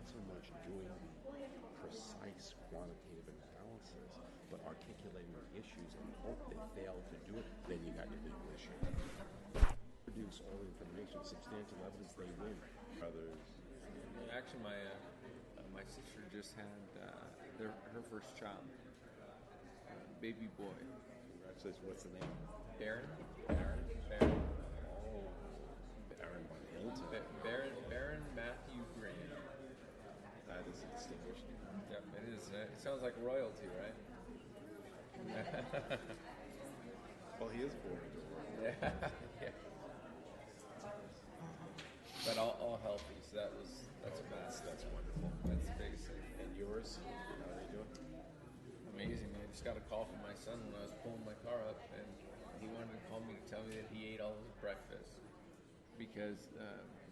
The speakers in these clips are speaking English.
not so much doing the precise quantitative analysis, but articulating the issues and hope they fail to do it, then you got your legal issue. Produce all the information, substantial evidence, they win. Others. Actually, my sister just had her first child, baby boy. Congratulations. What's the name? Baron. Oh, Baron von Hilton. Baron Matthew Green. That is a distinguished name. Yep, it is. It sounds like royalty, right? Well, he is born into royalty. Yeah. But all healthy, so that's a mess. That's wonderful. That's the biggest thing. And yours? How are they doing? Amazing. I just got a call from my son when I was pulling my car up, and he wanted to call me to tell me that he ate all his breakfast because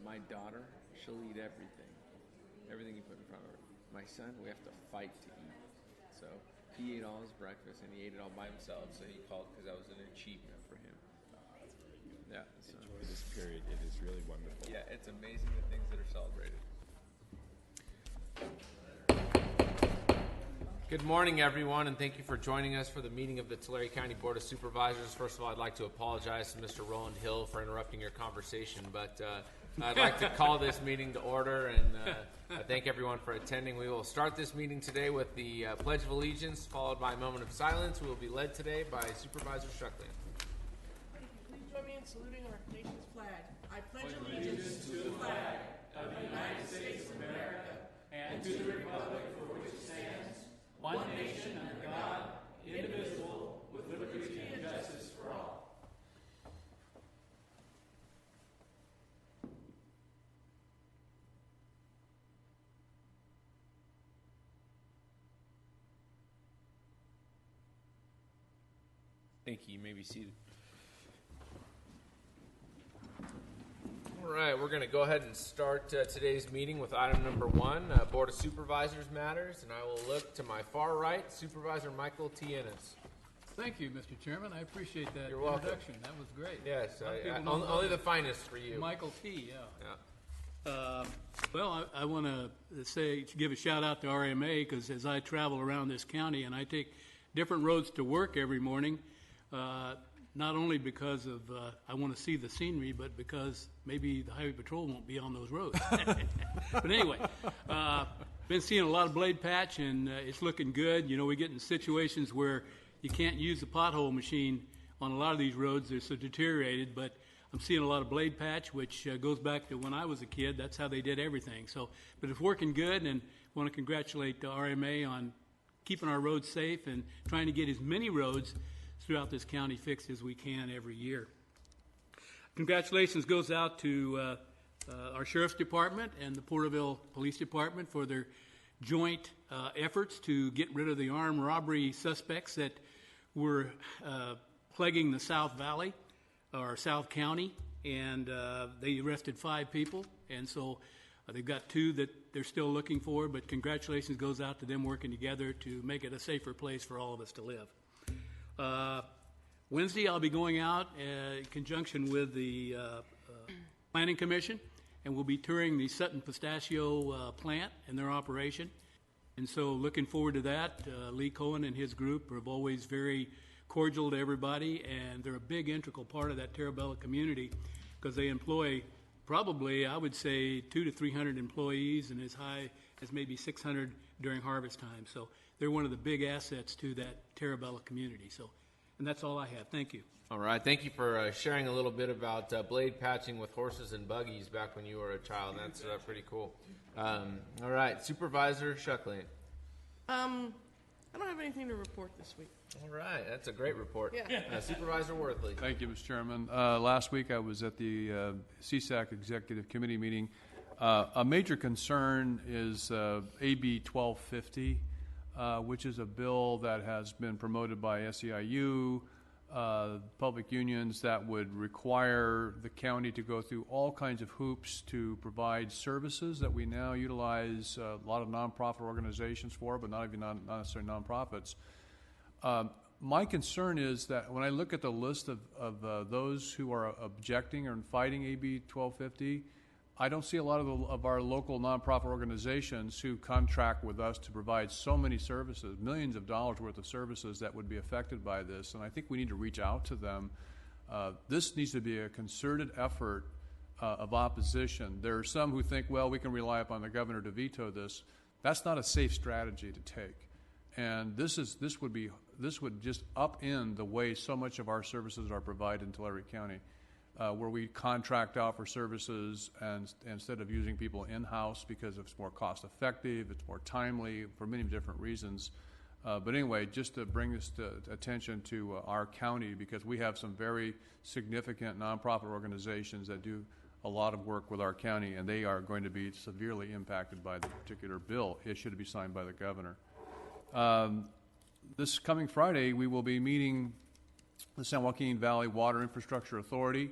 my daughter, she'll eat everything you put in front of her. My son, we have to fight to eat. So he ate all his breakfast, and he ate it all by himself. So he called because that was an achievement for him. That's very good. Yeah. So. Enjoy this period. It is really wonderful. Yeah, it's amazing the things that are celebrated. Good morning, everyone, and thank you for joining us for the meeting of the Tulare County Board of Supervisors. First of all, I'd like to apologize to Mr. Roland Hill for interrupting your conversation, but I'd like to call this meeting to order, and I thank everyone for attending. We will start this meeting today with the Pledge of Allegiance, followed by a moment of silence. We will be led today by Supervisor Shuckling. Please join me in saluting our nation's flag. I pledge allegiance to the flag of the United States of America and to the republic for which it stands, one nation under God, indivisible, with liberty and justice for all. Thank you. You may be seated. All right, we're going to go ahead and start today's meeting with item number 1, Board of Supervisors matters, and I will look to my far right, Supervisor Michael T. Ennis. Thank you, Mr. Chairman. I appreciate that You're welcome. introduction. That was great. Yes, Only only the finest for you. Michael T. Yeah. Well, I want to give a shout out to RMA because as I travel around this county and I take different roads to work every morning, not only because of I want to see the scenery, but because maybe the Highway Patrol won't be on those roads. But anyway, been seeing a lot of blade patch, and it's looking good. You know, we get in situations where you can't use the pothole machine on a lot of these roads. They're so deteriorated, but I'm seeing a lot of blade patch, which goes back to when I was a kid. That's how they did everything. So, but it's working good, and I want to congratulate the RMA on keeping our roads safe and trying to get as many roads throughout this county fixed as we can every year. Congratulations goes out to our Sheriff's Department and the Porterville Police Department for their joint efforts to get rid of the armed robbery suspects that were plaguing the South Valley or South County, and they arrested 5 people, and so they've got 2 that they're still looking for, but congratulations goes out to them working together to make it a safer place for all of us to live. Wednesday, I'll be going out in conjunction with the Planning Commission, and we'll be touring the Sutton Pistachio plant and their operation. And so looking forward to that. Lee Cohen and his group are always very cordial to everybody, and they're a big integral part of that Terabella community because they employ probably, I would say, 200 to 300 employees and as high as maybe 600 during harvest time. So they're one of the big assets to that Terabella community. So, and that's all I have. Thank you. All right. Thank you for sharing a little bit about blade patching with horses and buggies back when you were a child. That's pretty cool. All right. Supervisor Shuckling. I don't have anything to report this week. All right. That's a great report. Yeah. Supervisor Worthley. Thank you, Mr. Chairman. Last week I was at the CSAC Executive Committee meeting. A major concern is AB 1250, which is a bill that has been promoted by SEIU, public unions, that would require the county to go through all kinds of hoops to provide services that we now utilize a lot of nonprofit organizations for, but not necessarily nonprofits. My concern is that when I look at the list of those who are objecting or fighting AB 1250, I don't see a lot of our local nonprofit organizations who contract with us to provide so many services, millions of dollars worth of services that would be affected by this. And I think we need to reach out to them. This needs to be a concerted effort of opposition. There are some who think, well, we can rely upon the governor to veto this. That's not a safe strategy to take. And this would just upend the way so much of our services are provided in Tulare County. Where we contract out for services and instead of using people in-house because it's more cost-effective, it's more timely for many different reasons. But anyway, just to bring this to attention to our county, because we have some very significant nonprofit organizations that do a lot of work with our county, and they are going to be severely impacted by the particular bill issued to be signed by the governor. This coming Friday, we will be meeting the San Joaquin Valley Water Infrastructure Authority.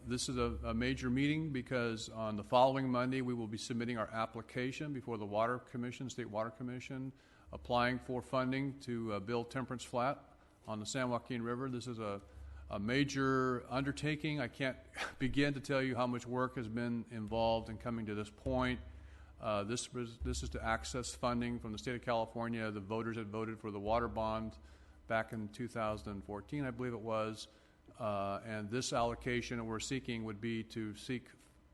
This is a major meeting because on the following Monday we will be submitting our application before the Water Commission, State Water Commission, applying for funding to build Temperance Flat on the San Joaquin River. This is a major undertaking. I can't begin to tell you how much work has been involved in coming to this point. This is to access funding from the state of California. The voters had voted for the water bond back in 2014, I believe it was. And this allocation that we're seeking would be to seek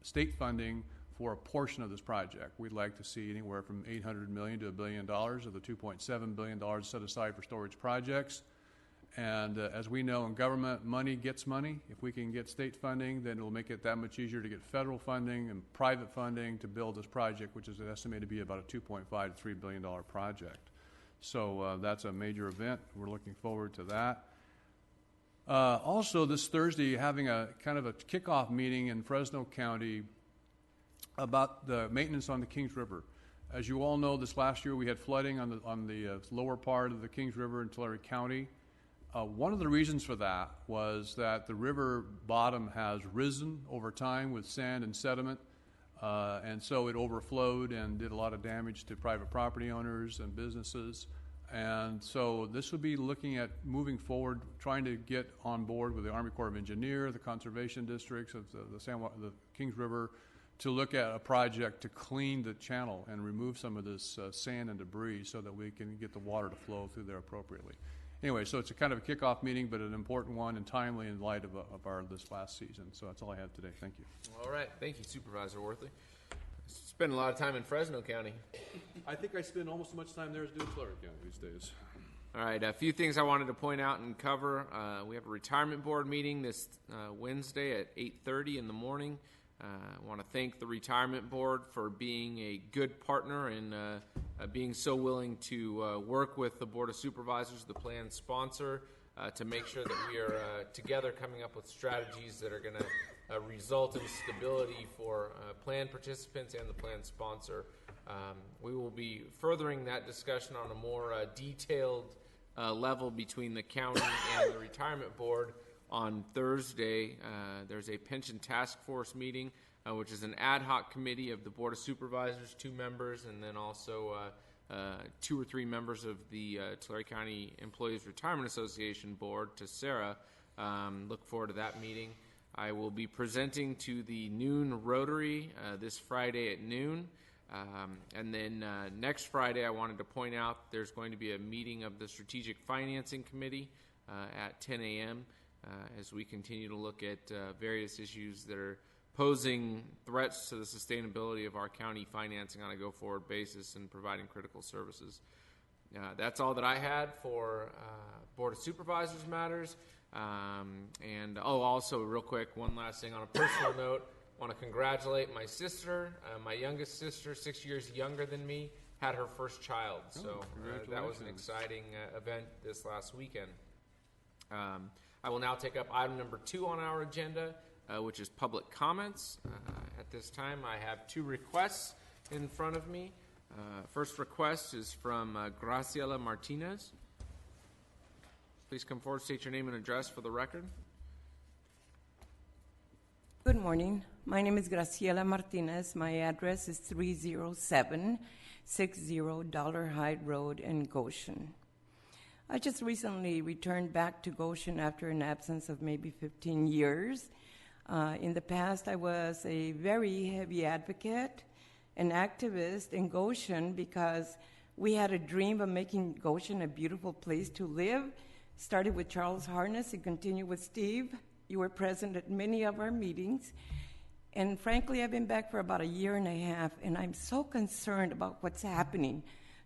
state funding for a portion of this project. We'd like to see anywhere from $800 million to $1 billion of the $2.7 billion set aside for storage projects. And as we know in government, money gets money. If we can get state funding, then it'll make it that much easier to get federal funding and private funding to build this project, which is estimated to be about a $2.5 to $3 billion project. So that's a major event. We're looking forward to that. Also, this Thursday, having a kind of a kickoff meeting in Fresno County about the maintenance on the Kings River. As you all know, this last year we had flooding on the lower part of the Kings River in Tulare County. One of the reasons for that was that the river bottom has risen over time with sand and sediment, and so it overflowed and did a lot of damage to private property owners and businesses. And so this would be looking at moving forward, trying to get on board with the Army Corps of Engineers, the conservation districts of the Kings River, to look at a project to clean the channel and remove some of this sand and debris so that we can get the water to flow through there appropriately. Anyway, so it's a kind of a kickoff meeting, but an important one and timely in light of this last season. So that's all I have today. Thank you. All right. Thank you, Supervisor Worthley. Spend a lot of time in Fresno County. I think I spend almost as much time there as do in Tulare County these days. All right, a few things I wanted to point out and cover. We have a retirement board meeting this Wednesday at 8:30 in the morning. I want to thank the retirement board for being a good partner and being so willing to work with the Board of Supervisors, the plan sponsor, to make sure that we are together coming up with strategies that are going to result in stability for plan participants and the plan sponsor. We will be furthering that discussion on a more detailed level between the county and the retirement board on Thursday. There's a pension task force meeting, which is an ad hoc committee of the Board of Supervisors, 2 members, and then also 2 or 3 members of the Tulare County Employees Retirement Association board, to Sarah. Look forward to that meeting. I will be presenting to the noon Rotary this Friday at noon. And then next Friday, I wanted to point out there's going to be a meeting of the Strategic Financing Committee at 10 a.m. As we continue to look at various issues that are posing threats to the sustainability of our county financing on a go-forward basis and providing critical services. That's all that I had for Board of Supervisors matters. Also real quick, one last thing on a personal note. I want to congratulate my sister, my youngest sister, 6 years younger than me, had her first child. So that was an exciting event this last weekend. I will now take up item number 2 on our agenda, which is public comments. At this time, I have 2 requests in front of me. First request is from Graciela Martinez. Please come forward, state your name and address for the record. Good morning. My name is Graciela Martinez. My address is 30760 Dollarhide Road in Goshen. I just recently returned back to Goshen after an absence of maybe 15 years. In the past, I was a very heavy advocate, an activist in Goshen because we had a dream of making Goshen a beautiful place to live. Started with Charles Harness and continued with Steve. You were present at many of our meetings. And frankly, I've been back for about a year and a half, and I'm so concerned about what's happening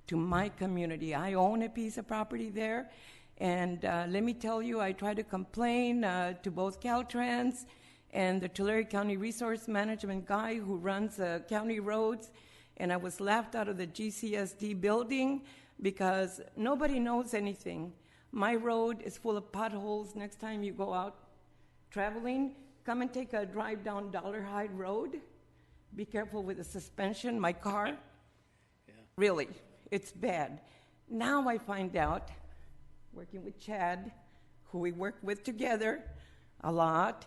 to my community. I own a piece of property there, and let me tell you, I tried to complain to both Caltrans and the Tulare County Resource Management guy who runs county roads, and I was laughed out of the GCSD building because nobody knows anything. My road is full of potholes. Next time you go out traveling, come and take a drive down Dollarhide Road. Be careful with the suspension, my car. Yeah. Really, it's bad. Now I find out, working with Chad, who we work with together a lot,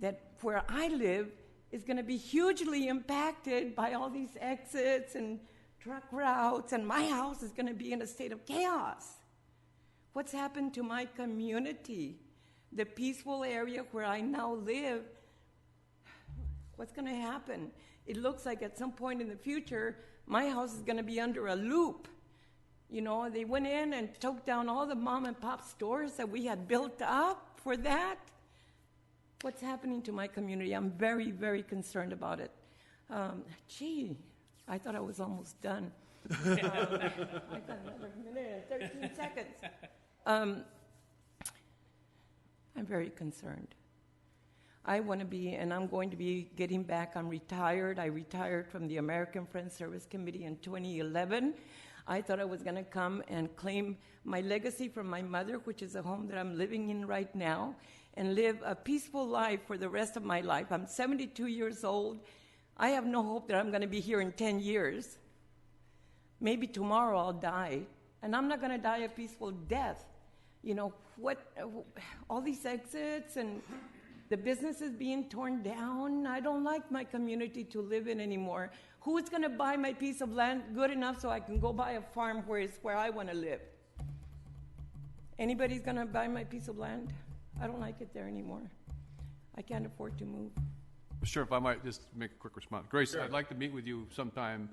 that where I live is going to be hugely impacted by all these exits and truck routes, and my house is going to be in a state of chaos. What's happened to my community? The peaceful area where I now live, what's going to happen? It looks like at some point in the future, my house is going to be under a loop. You know, they went in and took down all the mom and pop stores that we had built up for that. What's happening to my community? I'm very, very concerned about it. I thought I was almost done. I got another minute and 13 seconds. I'm very concerned. I want to be, and I'm going to be getting back. I'm retired. I retired from the American Friends Service Committee in 2011. I thought I was going to come and claim my legacy from my mother, which is a home that I'm living in right now, and live a peaceful life for the rest of my life. I'm 72 years old. I have no hope that I'm going to be here in 10 years. Maybe tomorrow I'll die, and I'm not going to die a peaceful death. You know, all these exits and the businesses being torn down, I don't like my community to live in anymore. Who's going to buy my piece of land good enough so I can go buy a farm where I want to live? Anybody's going to buy my piece of land? I don't like it there anymore. I can't afford to move. Sure, if I might just make a quick response. Grace, Sure. I'd like to meet with you sometime,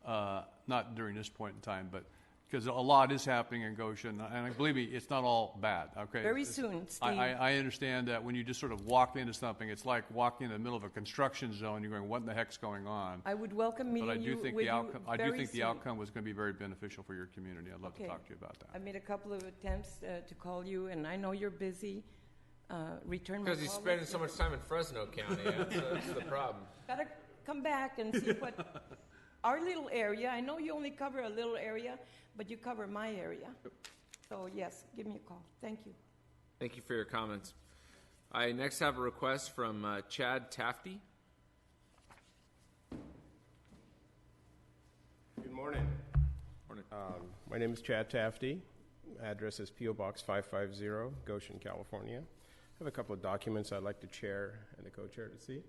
not during this point in time, but because a lot is happening in Goshen, and believe me, it's not all bad, okay? Very soon, Steve. I understand that when you just sort of walk into something, it's like walking in the middle of a construction zone, you're going, what in the heck's going on? I would welcome meeting But I do you think with the you outcome, I do very think the soon. outcome was going to be very beneficial for your community. I'd love to Okay. talk to you about that. I made a couple of attempts to call you, and I know you're busy. Return my Because he's call. spending so much time in Fresno County. That's the problem. Gotta come back and see what our little area. I know you only cover a little area, but you cover my area. So yes, give me a call. Thank you. Thank you for your comments. I next have a request from Chad Tafty. Good morning. Morning. My name is Chad Tafty. Address is P.O. Box 550, Goshen, California. I have a couple of documents I'd like the chair and the co-chair to see.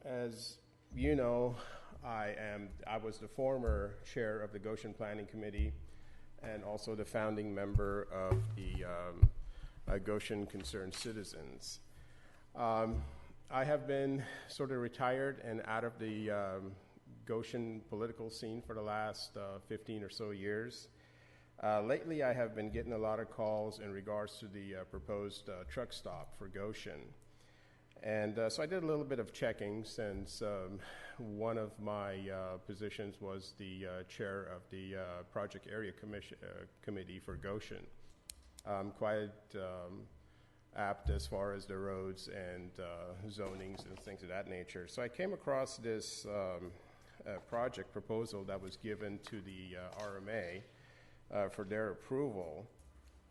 As you know, I was the former chair of the Goshen Planning Committee and also the founding member of the Goshen Concerned Citizens. I have been sort of retired and out of the Goshen political scene for the last 15 or so years. Lately, I have been getting a lot of calls in regards to the proposed truck stop for Goshen. And so I did a little bit of checking since one of my positions was the chair of the Project Area Committee for Goshen. I'm quite apt as far as the roads and zonings and things of that nature. So I came across this project proposal that was given to the RMA for their approval.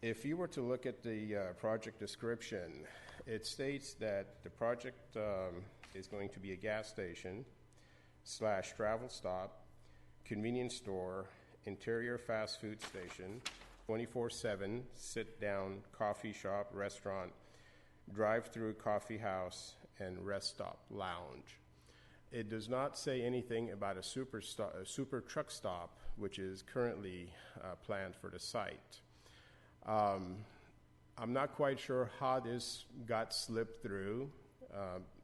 If you were to look at the project description, it states that the project is going to be a gas station / travel stop, convenience store, interior fast food station, 24/7 sit-down coffee shop, restaurant, drive-through coffee house, and rest stop lounge. It does not say anything about a super truck stop, which is currently planned for the site. I'm not quite sure how this got slipped through.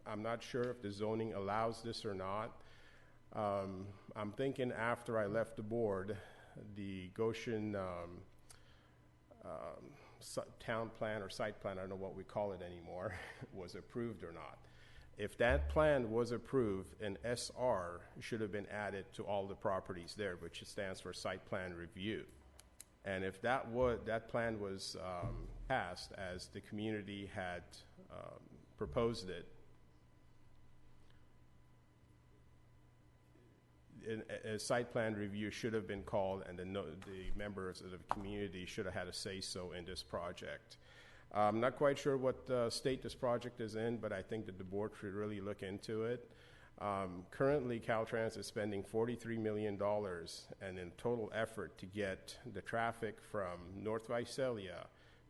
I'm not sure if the zoning allows this or not. I'm thinking after I left the board, the Goshen town plan or site plan, I don't know what we call it anymore, was approved or not. If that plan was approved, an SR should have been added to all the properties there, which stands for site plan review. And if that plan was passed as the community had proposed it, a site plan review should have been called, and the members of the community should have had a say-so in this project. I'm not quite sure what state this project is in, but I think that the board should really look into it. Currently, Caltrans is spending $43 million and in total effort to get the traffic from North Visalia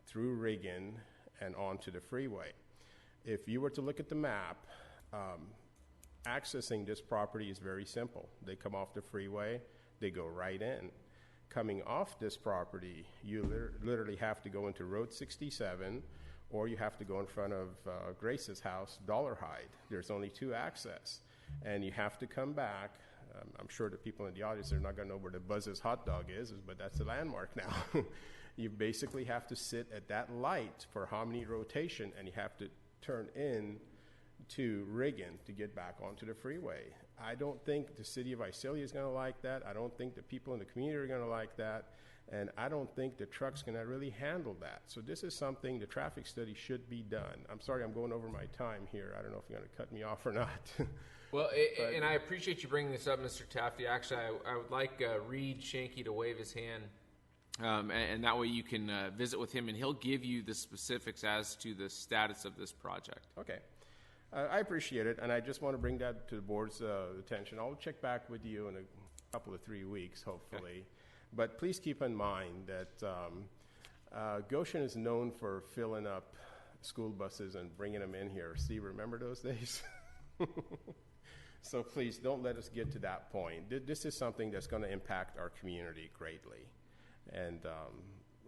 through Reagan and onto the freeway. If you were to look at the map, accessing this property is very simple. They come off the freeway, they go right in. Coming off this property, you literally have to go into Road 67, or you have to go in front of Grace's house, Dollarhide. There's only two access, and you have to come back. I'm sure the people in the audience are not going to know where the Buzz's hot dog is, but that's the landmark now. You basically have to sit at that light for Hominy rotation, and you have to turn in to Reagan to get back onto the freeway. I don't think the city of Visalia is going to like that. I don't think the people in the community are going to like that. And I don't think the truck's going to really handle that. So this is something, the traffic study should be done. I'm sorry I'm going over my time here. I don't know if you're going to cut me off or not. Well, and I appreciate you bringing this up, Mr. Tafty. Actually, I would like Reed Shanky to wave his hand, and that way you can visit with him, and he'll give you the specifics as to the status of this project. Okay. I appreciate it, and I just want to bring that to the board's attention. I'll check back with you in a couple of 3 weeks, hopefully. Okay. But please keep in mind that Goshen is known for filling up school buses and bringing them in here. Steve, remember those days? So please don't let us get to that point. This is something that's going to impact our community greatly. And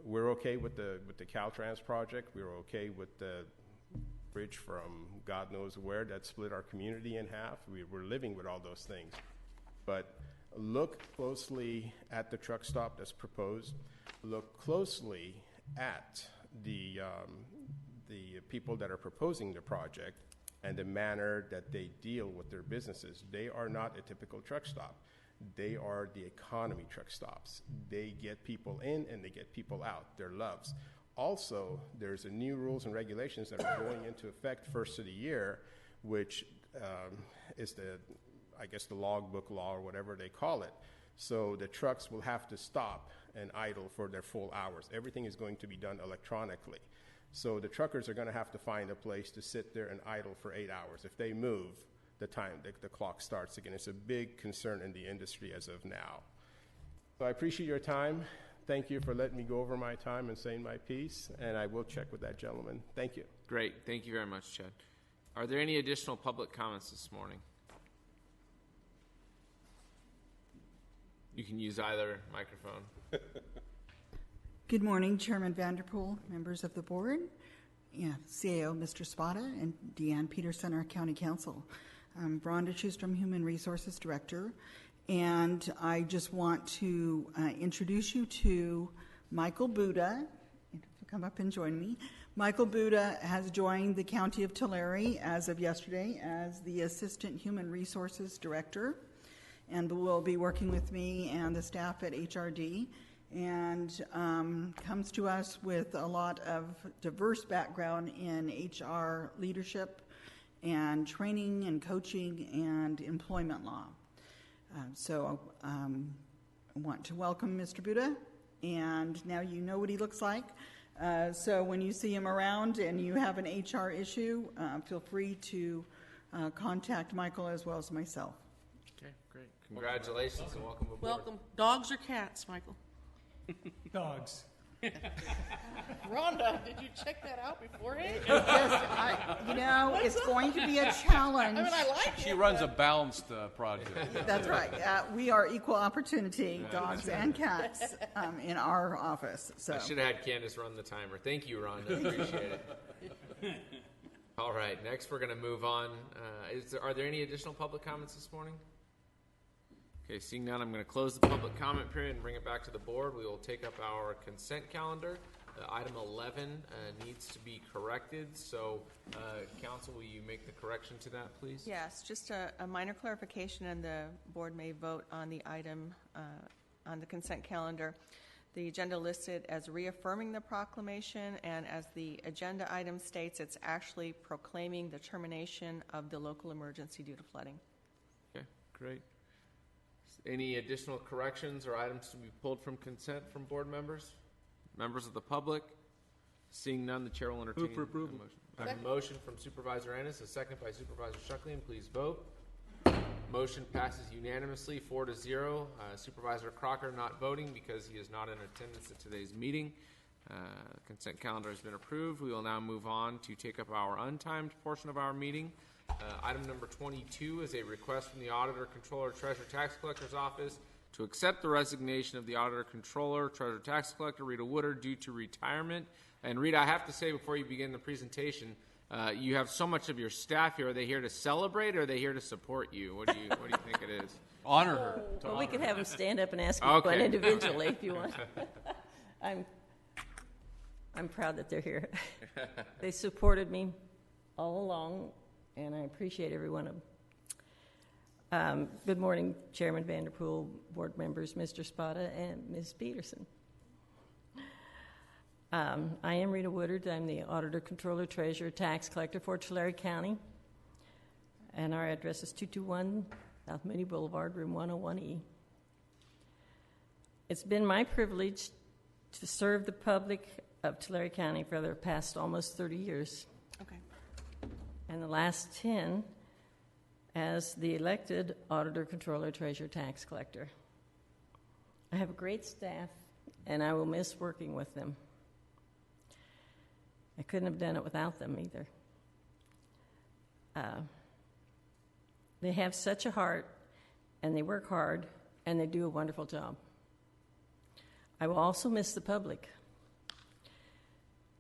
we're okay with the Caltrans project. We're okay with the bridge from God knows where that split our community in half. We're living with all those things. But look closely at the truck stop that's proposed. Look closely at the people that are proposing the project and the manner that they deal with their businesses. They are not a typical truck stop. They are the economy truck stops. They get people in and they get people out. They're loves. Also, there's a new rules and regulations that are going into effect first of the year, which is the logbook law or whatever they call it. So the trucks will have to stop and idle for their full hours. Everything is going to be done electronically. So the truckers are going to have to find a place to sit there and idle for 8 hours. If they move, the clock starts again. It's a big concern in the industry as of now. So I appreciate your time. Thank you for letting me go over my time and saying my piece, and I will check with that gentleman. Thank you. Great. Thank you very much, Chad. Are there any additional public comments this morning? You can use either microphone. Good morning, Chairman Vanderpool, members of the board, CAO Mr. Spada, and Deanne Peterson, our County Council. I'm Rhonda Schustrom, Human Resources Director, and I just want to introduce you to Michael Buda. Come up and join me. Michael Buda has joined the County of Tulare as of yesterday as the Assistant Human Resources Director, and will be working with me and the staff at HRD, and comes to us with a lot of diverse background in HR leadership and training and coaching and employment law. So I want to welcome Mr. Buda, and now you know what he looks like. So when you see him around and you have an HR issue, feel free to contact Michael as well as myself. Okay, great. Congratulations and welcome aboard. Welcome. Dogs or cats, Michael? Dogs. Rhonda, did you check that out beforehand? It's going to be a challenge. I mean, I like She it. runs a balanced project. That's right. We are equal opportunity, dogs and cats, in our office. So I should have had Candace run the timer. Thank you, Rhonda. Appreciate it. All right, next we're going to move on. Are there any additional public comments this morning? Okay, seeing none, I'm going to close the public comment period and bring it back to the board. We will take up our consent calendar. Item 11 needs to be corrected, so council, will you make the correction to that, please? Yes, just a minor clarification, and the board may vote on the item on the consent calendar. The agenda listed as reaffirming the proclamation, and as the agenda item states, it's actually proclaiming the termination of the local emergency due to flooding. Okay, great. Any additional corrections or items to be pulled from consent from board members? Members of the public? Seeing none, the chair will entertain Move for approval. a motion. I have a motion from Supervisor Ennis, a second by Supervisor Shuckling. Please vote. Motion passes unanimously, 4-0. Supervisor Crocker not voting because he is not in attendance at today's meeting. Consent calendar has been approved. We will now move on to take up our untimed portion of our meeting. Item number 22 is a request from the Auditor, Controller, Treasurer, Tax Collector's Office to accept the resignation of the Auditor, Controller, Treasurer, Tax Collector, Rita Woodard, due to retirement. And Rita, I have to say before you begin the presentation, you have so much of your staff here. Are they here to celebrate, or are they here to support you? What do you think it is? Honor her. Well, we could have them stand up and ask Okay. one individually if you want. I'm proud that they're here. They supported me all along, and I appreciate every one of them. Good morning, Chairman Vanderpool, board members, Mr. Spada, and Ms. Peterson. I am Rita Woodard. I'm the Auditor, Controller, Treasurer, Tax Collector for Tulare County, and our address is 221 South Moody Boulevard, room 101E. It's been my privilege to serve the public of Tulare County for the past almost 30 years. Okay. And the last 10 as the elected Auditor, Controller, Treasurer, Tax Collector. I have a great staff, and I will miss working with them. I couldn't have done it without them either. They have such a heart, and they work hard, and they do a wonderful job. I will also miss the public.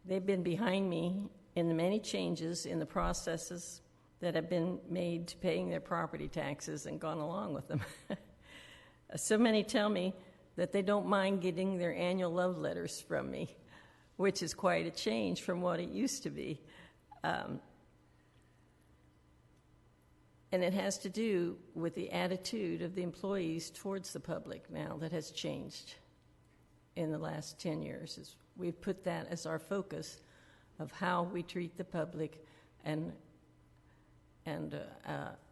They've been behind me in the many changes in the processes that have been made to paying their property taxes and gone along with them. So many tell me that they don't mind getting their annual love letters from me, which is quite a change from what it used to be. And it has to do with the attitude of the employees towards the public now that has changed in the last 10 years. We've put that as our focus of how we treat the public and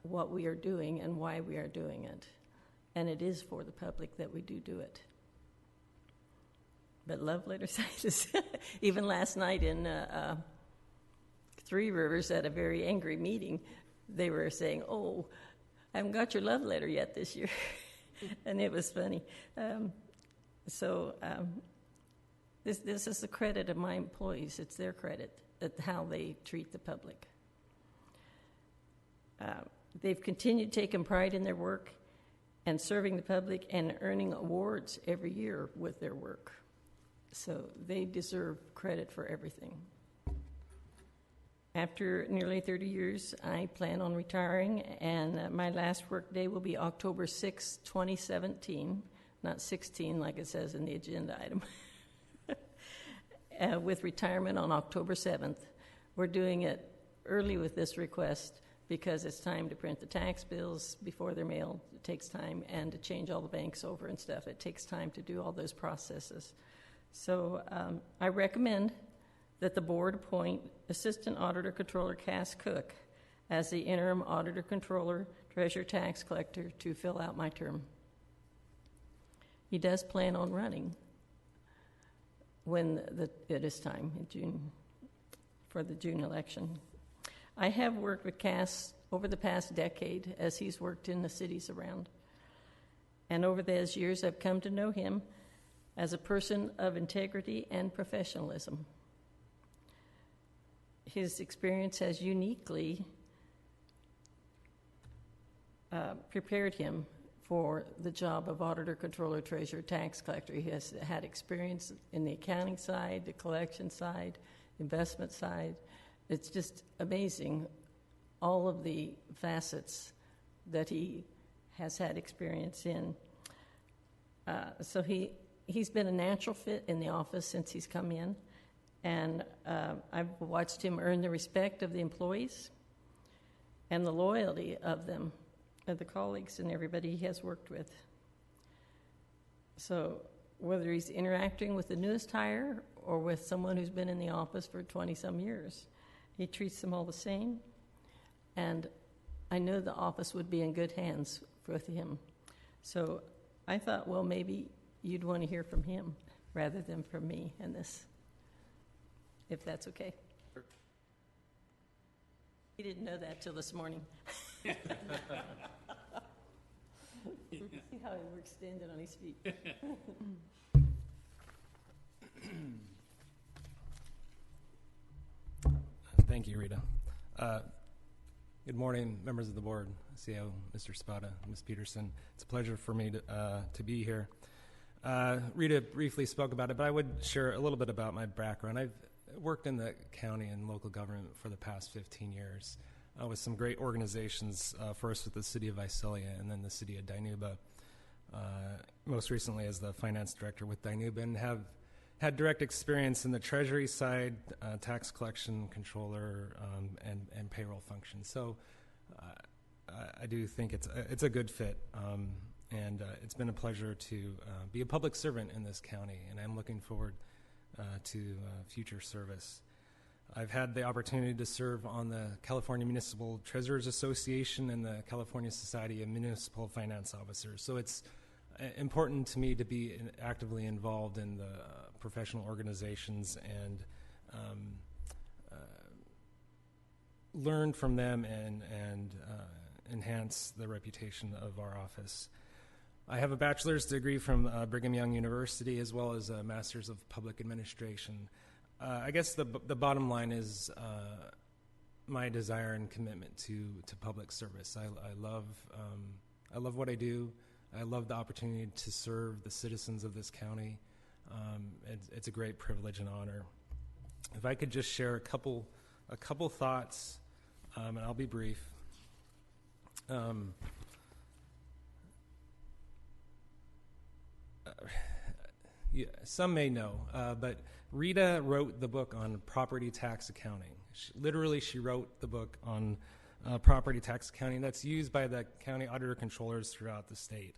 what we are doing and why we are doing it. And it is for the public that we do it. But love letters, even last night in Three Rivers at a very angry meeting, they were saying, "Oh, I haven't got your love letter yet this year." And it was funny. This is the credit of my employees. It's their credit at how they treat the public. They've continued taking pride in their work and serving the public and earning awards every year with their work. So they deserve credit for everything. After nearly 30 years, I plan on retiring, and my last work day will be October 6, 2017, not 16 like it says in the agenda item, with retirement on October 7th. We're doing it early with this request because it's time to print the tax bills before they're mailed. It takes time, and to change all the banks over and stuff. It takes time to do all those processes. So I recommend that the board appoint Assistant Auditor Controller Cass Cook as the interim Auditor Controller Treasurer Tax Collector to fill out my term. He does plan on running when it is time in June for the June election. I have worked with Cass over the past decade as he's worked in the cities around. And over those years, I've come to know him as a person of integrity and professionalism. His experience has uniquely prepared him for the job of Auditor, Controller, Treasurer, Tax Collector. He has had experience in the accounting side, the collection side, investment side, it's just amazing, all of the facets that he has had experience in. So he's been a natural fit in the office since he's come in, and I've watched him earn the respect of the employees and the loyalty of them, of the colleagues and everybody he has worked with. So whether he's interacting with the newest hire or with someone who's been in the office for 20-some years, he treats them all the same, and I know the office would be in good hands with him. So I thought, well, maybe you'd want to hear from him rather than from me in this, if that's okay. He didn't know that till this morning. See how he works standing on his feet. Thank you, Rita. Good morning, members of the board, CEO, Mr. Spada, Ms. Peterson. It's a pleasure for me to be here. Rita briefly spoke about it, but I would share a little bit about my background. I've worked in the county and local government for the past 15 years with some great organizations, first with the city of Visalia and then the city of Dinuba. Most recently as the finance director with Dinuba, and have had direct experience in the treasury side, tax collection, controller, and payroll function. So I do think it's a good fit, and it's been a pleasure to be a public servant in this county, and I'm looking forward to future service. I've had the opportunity to serve on the California Municipal Treasurers Association and the California Society of Municipal Finance Officers. So it's important to me to be actively involved in the professional organizations and learn from them and enhance the reputation of our office. I have a bachelor's degree from Brigham Young University as well as a master's of public administration. I guess the bottom line is my desire and commitment to public service. I love what I do. I love the opportunity to serve the citizens of this county. It's a great privilege and honor. If I could just share a couple thoughts, and I'll be brief. Yeah, some may know, but Rita wrote the book on property tax accounting. She wrote the book on property tax accounting that's used by the county auditor controllers throughout the state.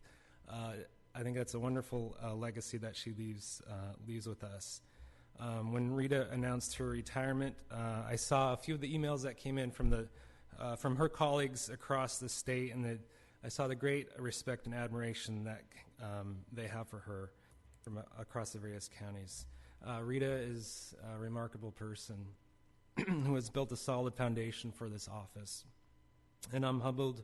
I think that's a wonderful legacy that she leaves with us. When Rita announced her retirement, I saw a few of the emails that came in from her colleagues across the state, and I saw the great respect and admiration that they have for her from across the various counties. Rita is a remarkable person who has built a solid foundation for this office. And I'm humbled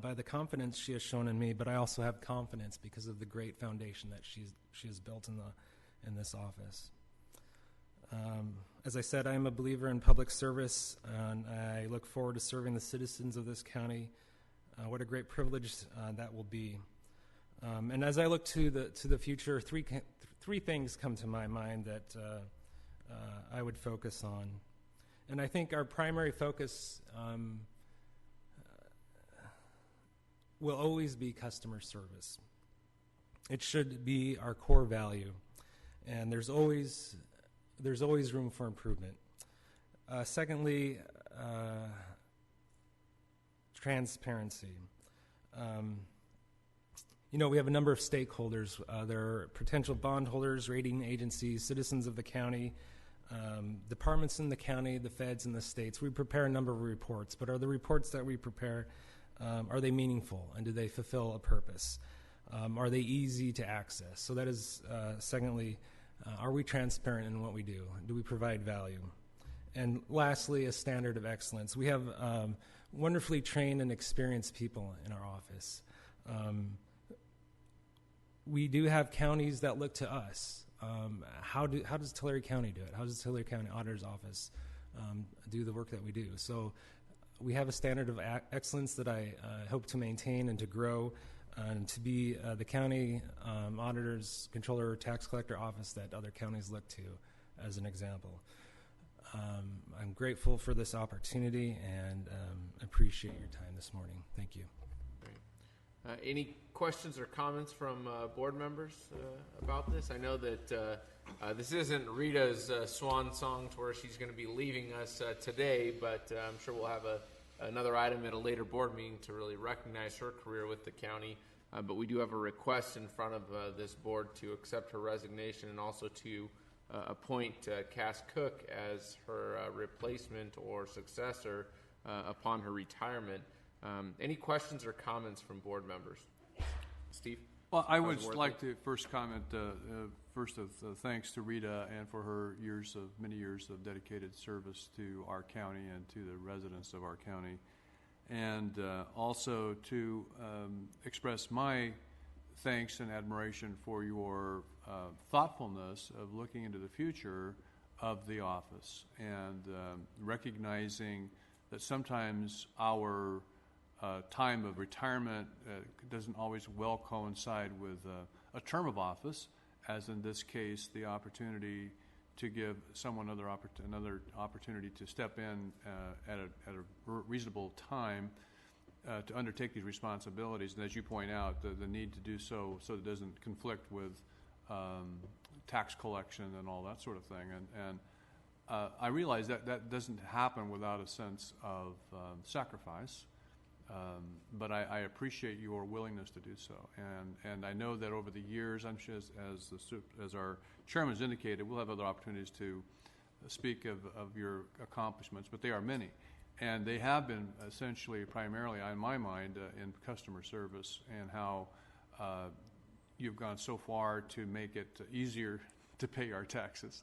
by the confidence she has shown in me, but I also have confidence because of the great foundation that she has built in this office. As I said, I am a believer in public service, and I look forward to serving the citizens of this county. What a great privilege that will be. And as I look to the future, three things come to my mind that I would focus on. And I think our primary focus will always be customer service. It should be our core value, and there's always room for improvement. Secondly, transparency. We have a number of stakeholders. There are potential bondholders, rating agencies, citizens of the county, departments in the county, the feds, and the states. We prepare a number of reports, but are the reports that we prepare, are they meaningful, and do they fulfill a purpose? Are they easy to access? So that is, secondly, are we transparent in what we do? Do we provide value? And lastly, a standard of excellence. We have wonderfully trained and experienced people in our office. We do have counties that look to us. How does Tulare County do it? How does the Tulare County Auditor's Office do the work that we do? So we have a standard of excellence that I hope to maintain and to grow, and to be the county auditor's, controller, tax collector office that other counties look to as an example. I'm grateful for this opportunity and appreciate your time this morning. Thank you. Any questions or comments from board members about this? I know that this isn't Rita's swan song to where she's going to be leaving us today, but I'm sure we'll have another item at a later board meeting to really recognize her career with the county. But we do have a request in front of this board to accept her resignation and also to appoint Cass Cook as her replacement or successor upon her retirement. Any questions or comments from board members? Steve? Well, I would like to first comment, first of thanks to Rita and for her many years of dedicated service to our county and to the residents of our county. And also to express my thanks and admiration for your thoughtfulness of looking into the future of the office and recognizing that sometimes our time of retirement doesn't always well coincide with a term of office, as in this case, the opportunity to give someone another opportunity to step in at a reasonable time to undertake these responsibilities. And as you point out, the need to do so it doesn't conflict with tax collection and all that sort of thing. And I realize that doesn't happen without a sense of sacrifice. But I appreciate your willingness to do so, and I know that over the years, I'm sure as our chairman has indicated, we'll have other opportunities to speak of your accomplishments, but they are many, and they have been essentially primarily, on my mind, in customer service and how you've gone so far to make it easier to pay our taxes.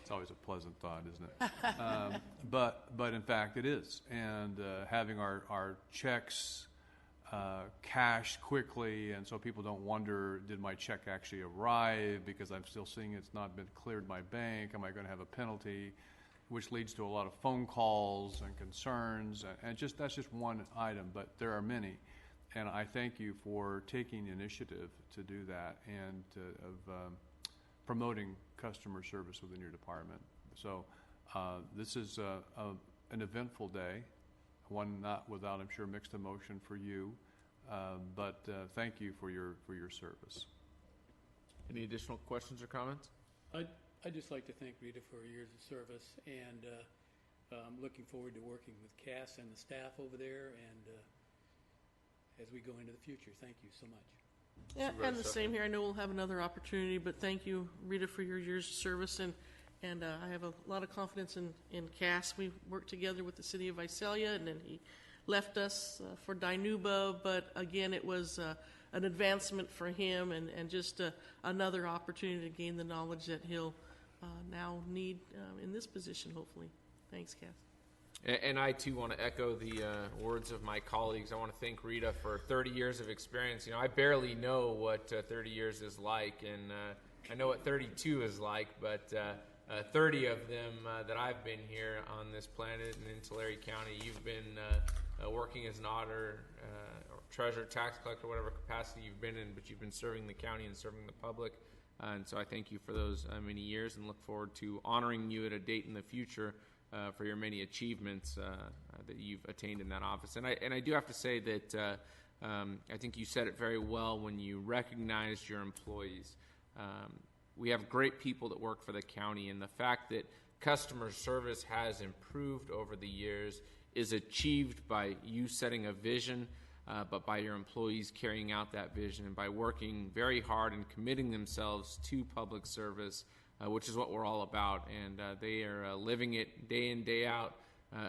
It's always a pleasant thought, isn't it? But in fact, it is. And having our checks cashed quickly, and so people don't wonder, did my check actually arrive? Because I'm still seeing it's not been cleared my bank. Am I going to have a penalty? Which leads to a lot of phone calls and concerns. And that's just one item, but there are many. And I thank you for taking the initiative to do that and of promoting customer service within your department. So this is an eventful day, one not without, I'm sure, mixed emotion for you, but thank you for your service. Any additional questions or comments? I'd just like to thank Rita for her years of service, and I'm looking forward to working with Cass and the staff over there, and as we go into the future. Thank you so much. Yeah, and the same here. I know we'll have another opportunity, but thank you, Rita, for your years of service, and I have a lot of confidence in Cass. We worked together with the city of Visalia, and then he left us for Dinuba, but again, it was an advancement for him and just another opportunity to gain the knowledge that he'll now need in this position, hopefully. Thanks, Cass. And I, too, want to echo the words of my colleagues. I want to thank Rita for 30 years of experience. You know, I barely know what 30 years is like, and I know what 32 is like, but 30 of them that I've been here on this planet and in Tulare County, you've been working as an auditor, or treasurer, tax collector, whatever capacity you've been in, but you've been serving the county and serving the public. And so I thank you for those many years and look forward to honoring you at a date in the future for your many achievements that you've attained in that office. And I do have to say that I think you said it very well when you recognized your employees. We have great people that work for the county, and the fact that customer service has improved over the years is achieved by you setting a vision, but by your employees carrying out that vision and by working very hard and committing themselves to public service, which is what we're all about. And they are living it day in, day out,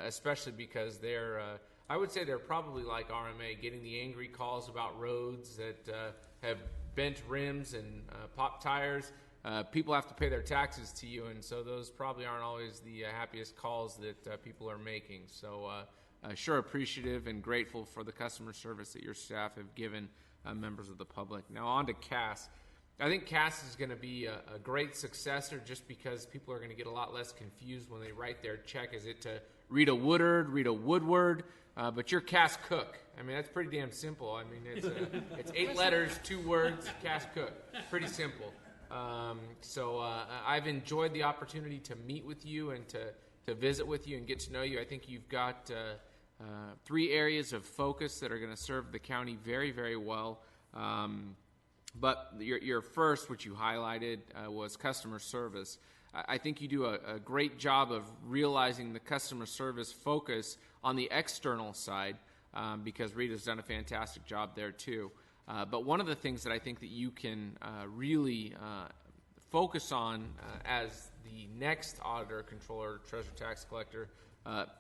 especially because they're, I would say they're probably like RMA, getting the angry calls about roads that have bent rims and popped tires. People have to pay their taxes to you, and so those probably aren't always the happiest calls that people are making. So sure appreciative and grateful for the customer service that your staff have given members of the public. Now on to Cass. I think Cass is going to be a great successor just because people are going to get a lot less confused when they write their check. Is it to Rita Woodard, Rita Woodward? But you're Cass Cook. I mean, that's pretty damn simple. I mean, it's 8 letters, 2 words, Cass Cook. Pretty simple. So I've enjoyed the opportunity to meet with you and to visit with you and get to know you. I think you've got 3 areas of focus that are going to serve the county very, very well. But your first, which you highlighted, was customer service. I think you do a great job of realizing the customer service focus on the external side, because Rita's done a fantastic job there too. But one of the things that I think that you can really focus on as the next auditor, controller, treasurer, tax collector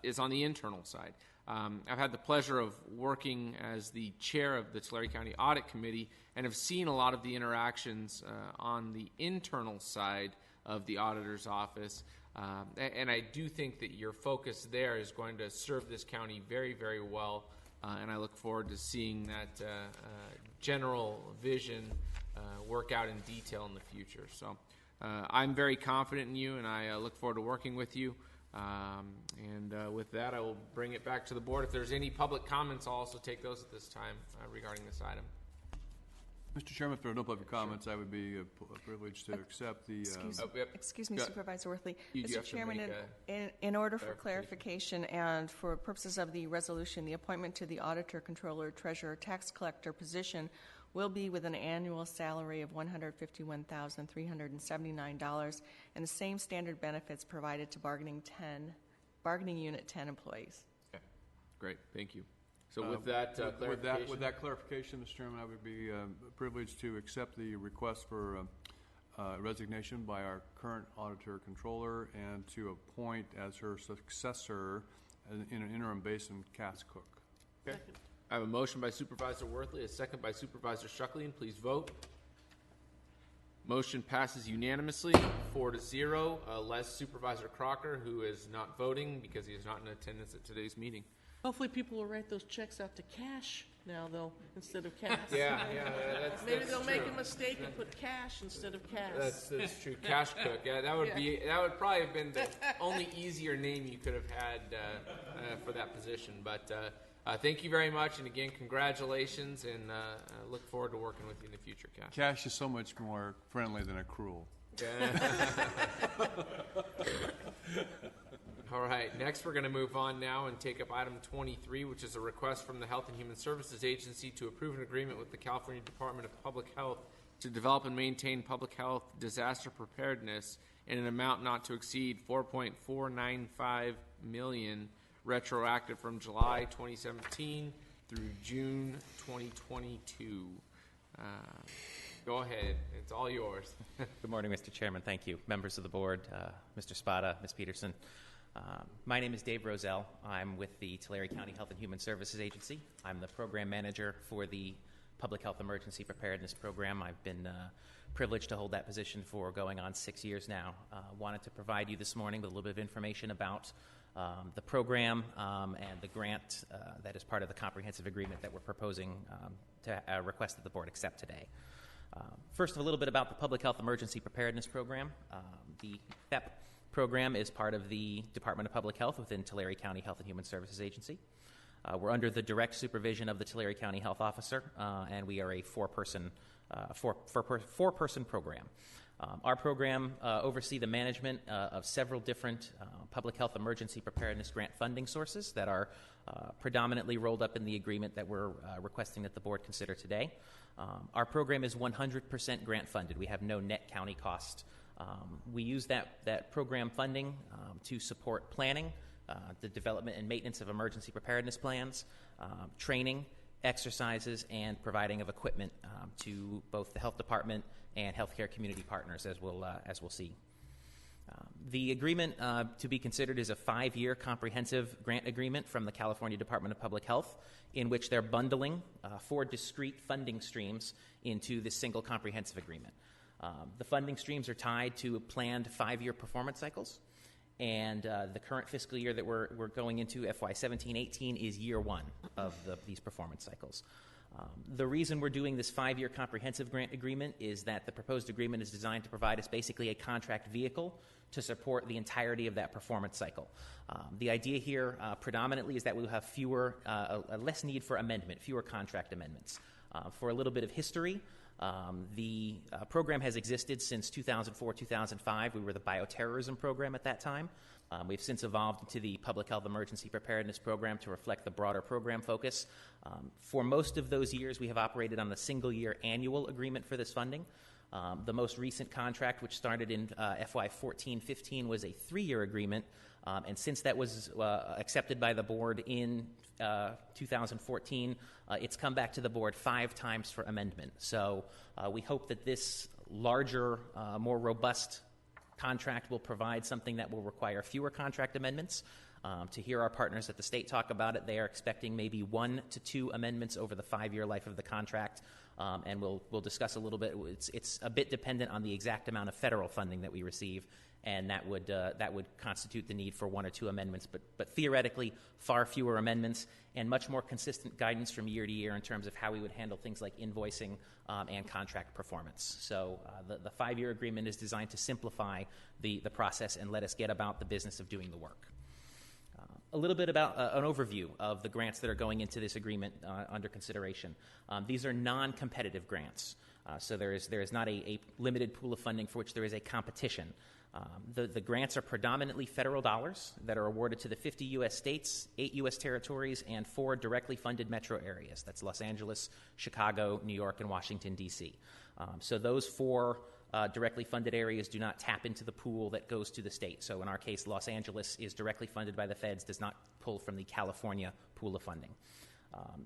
is on the internal side. I've had the pleasure of working as the chair of the Tulare County Audit Committee and have seen a lot of the interactions on the internal side of the auditor's office. And I do think that your focus there is going to serve this county very, very well. And I look forward to seeing that general vision work out in detail in the future. So I'm very confident in you, and I look forward to working with you. With that, I will bring it back to the board. If there's any public comments, I'll also take those at this time regarding this item. Mr. Chairman, if there are no public comments, I would be privileged to accept the... Excuse me, Supervisor Worthley. You Mr. Chairman, in order for clarification and for purposes of the resolution, the appointment to the auditor, controller, treasurer, tax collector position will be with an annual salary of $151,379 and the same standard benefits provided to bargaining unit 10 employees. Okay, great, thank you. So with that clarification, with that clarification, Mr. Chairman, I would be privileged to accept the request for resignation by our current auditor controller and to appoint as her successor in an interim basis Cass Cook. Okay. I have a motion by Supervisor Worthley, a second by Supervisor Shucklian. Please vote. Motion passes unanimously, 4-0, less Supervisor Crocker, who is not voting because he is not in attendance at today's meeting. Hopefully people will write those checks out to cash now, though, instead of cash. Yeah, Maybe they'll true. make a mistake and put cash instead of cash. That's true. Cash Cook. Yeah, that would probably have been the only easier name you could have had for that position. But thank you very much, and again, congratulations, and look forward to working with you in the future, Cash. Cash is so much more friendly than accrual. All right, next we're going to move on now and take up item 23, which is a request from the Health and Human Services Agency to approve an agreement with the California Department of Public Health to develop and maintain public health disaster preparedness in an amount not to exceed $4.495 million, retroactive from July 2017 through June 2022. Go ahead. It's all yours. Good morning, Mr. Chairman. Thank you. Members of the board, Mr. Spada, Ms. Peterson. My name is Dave Roselle. I'm with the Tulare County Health and Human Services Agency. I'm the program manager for the Public Health Emergency Preparedness Program. I've been privileged to hold that position for going on 6 years now. Wanted to provide you this morning with a little bit of information about the program and the grant that is part of the comprehensive agreement that we're proposing to request that the board accept today. First, a little bit about the Public Health Emergency Preparedness Program. The PEP program is part of the Department of Public Health within Tulare County Health and Human Services Agency. We're under the direct supervision of the Tulare County Health Officer, and we are a four-person program. Our program oversees the management of several different public health emergency preparedness grant funding sources that are predominantly rolled up in the agreement that we're requesting that the board consider today. Our program is 100% grant funded. We have no net county cost. We use that program funding to support planning, the development and maintenance of emergency preparedness plans, training, exercises, and providing of equipment to both the health department and healthcare community partners, as we'll see. The agreement to be considered is a 5-year comprehensive grant agreement from the California Department of Public Health, in which they're bundling 4 discrete funding streams into this single comprehensive agreement. The funding streams are tied to planned 5-year performance cycles, and the current fiscal year that we're going into, FY 17-18, is year 1 of these performance cycles. The reason we're doing this 5-year comprehensive grant agreement is that the proposed agreement is designed to provide us basically a contract vehicle to support the entirety of that performance cycle. The idea here predominantly is that we'll have less need for amendment, fewer contract amendments. For a little bit of history, The program has existed since 2004-2005. We were the bioterrorism program at that time. We've since evolved into the Public Health Emergency Preparedness Program to reflect the broader program focus. For most of those years, we have operated on the single-year annual agreement for this funding. The most recent contract, which started in FY 14-15, was a 3-year agreement, and since that was accepted by the board in 2014, it's come back to the board 5 times for amendment. So we hope that this larger, more robust contract will provide something that will require fewer contract amendments. To hear our partners at the state talk about it, they are expecting maybe 1 to 2 amendments over the 5-year life of the contract, and we'll discuss a little bit. It's a bit dependent on the exact amount of federal funding that we receive, and that would constitute the need for 1 or 2 amendments. But theoretically, far fewer amendments and much more consistent guidance from year to year in terms of how we would handle things like invoicing and contract performance. So the 5-year agreement is designed to simplify the process and let us get about the business of doing the work. A little bit about an overview of the grants that are going into this agreement under consideration. These are non-competitive grants, so there is not a limited pool of funding for which there is a competition. The grants are predominantly federal dollars that are awarded to the 50 U.S. states, 8 U.S. territories, and 4 directly funded metro areas. That's Los Angeles, Chicago, New York, and Washington, D.C. So those 4 directly funded areas do not tap into the pool that goes to the state. So in our case, Los Angeles is directly funded by the feds, does not pull from the California pool of funding.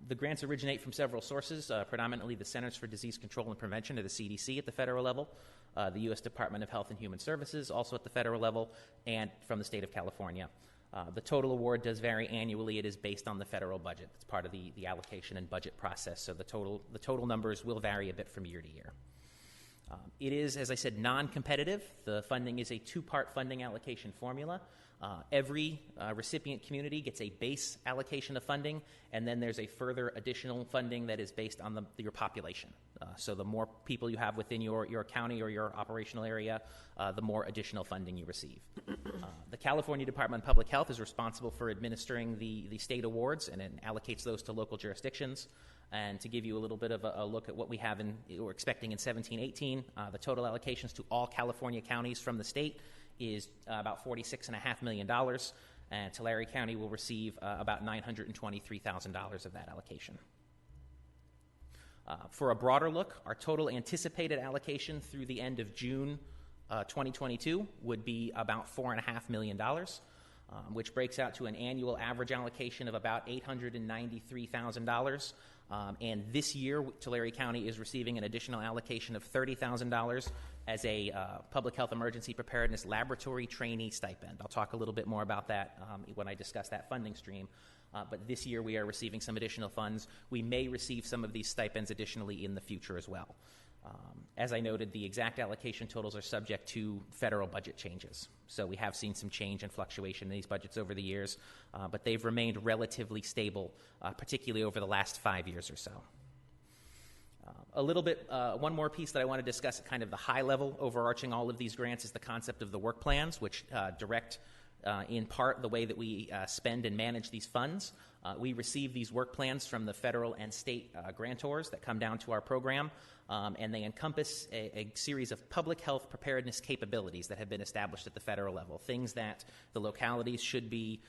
The grants originate from several sources, predominantly the Centers for Disease Control and Prevention, or the CDC, at the federal level, the U.S. Department of Health and Human Services, also at the federal level, and from the state of California. The total award does vary annually. It is based on the federal budget. It's part of the allocation and budget process, so the total numbers will vary a bit from year to year. It is, as I said, non-competitive. The funding is a 2-part funding allocation formula. Every recipient community gets a base allocation of funding, and then there's a further additional funding that is based on your population. So the more people you have within your county or your operational area, the more additional funding you receive. The California Department of Public Health is responsible for administering the state awards and it allocates those to local jurisdictions. And to give you a little bit of a look at what we're expecting in 17-18, the total allocations to all California counties from the state is about $46.5 million, and Tulare County will receive about $923,000 of that allocation. For a broader look, our total anticipated allocation through the end of June 2022 would be about $4.5 million, which breaks out to an annual average allocation of about $893,000. And this year, Tulare County is receiving an additional allocation of $30,000 as a public health emergency preparedness laboratory trainee stipend. I'll talk a little bit more about that when I discuss that funding stream. But this year, we are receiving some additional funds. We may receive some of these stipends additionally in the future as well. As I noted, the exact allocation totals are subject to federal budget changes. So we have seen some change and fluctuation in these budgets over the years, but they've remained relatively stable, particularly over the last 5 years or so. A little bit, one more piece that I want to discuss at kind of the high level overarching all of these grants is the concept of the work plans, which direct in part the way that we spend and manage these funds. We receive these work plans from the federal and state grantors that come down to our program, and they encompass a series of public health preparedness capabilities that have been established at the federal level, things that the localities should be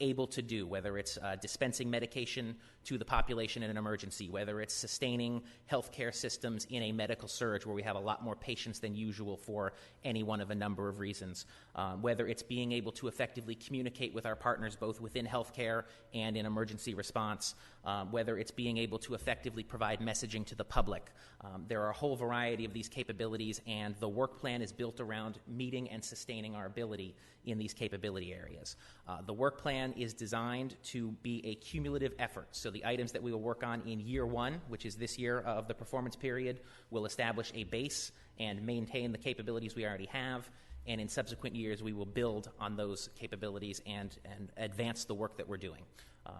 able to do, whether it's dispensing medication to the population in an emergency, whether it's sustaining healthcare systems in a medical surge where we have a lot more patients than usual for any one of a number of reasons, whether it's being able to effectively communicate with our partners both within healthcare and in emergency response, whether it's being able to effectively provide messaging to the public. There are a whole variety of these capabilities, and the work plan is built around meeting and sustaining our ability in these capability areas. The work plan is designed to be a cumulative effort. So the items that we will work on in year 1, which is this year of the performance period, will establish a base and maintain the capabilities we already have. And in subsequent years, we will build on those capabilities and advance the work that we're doing.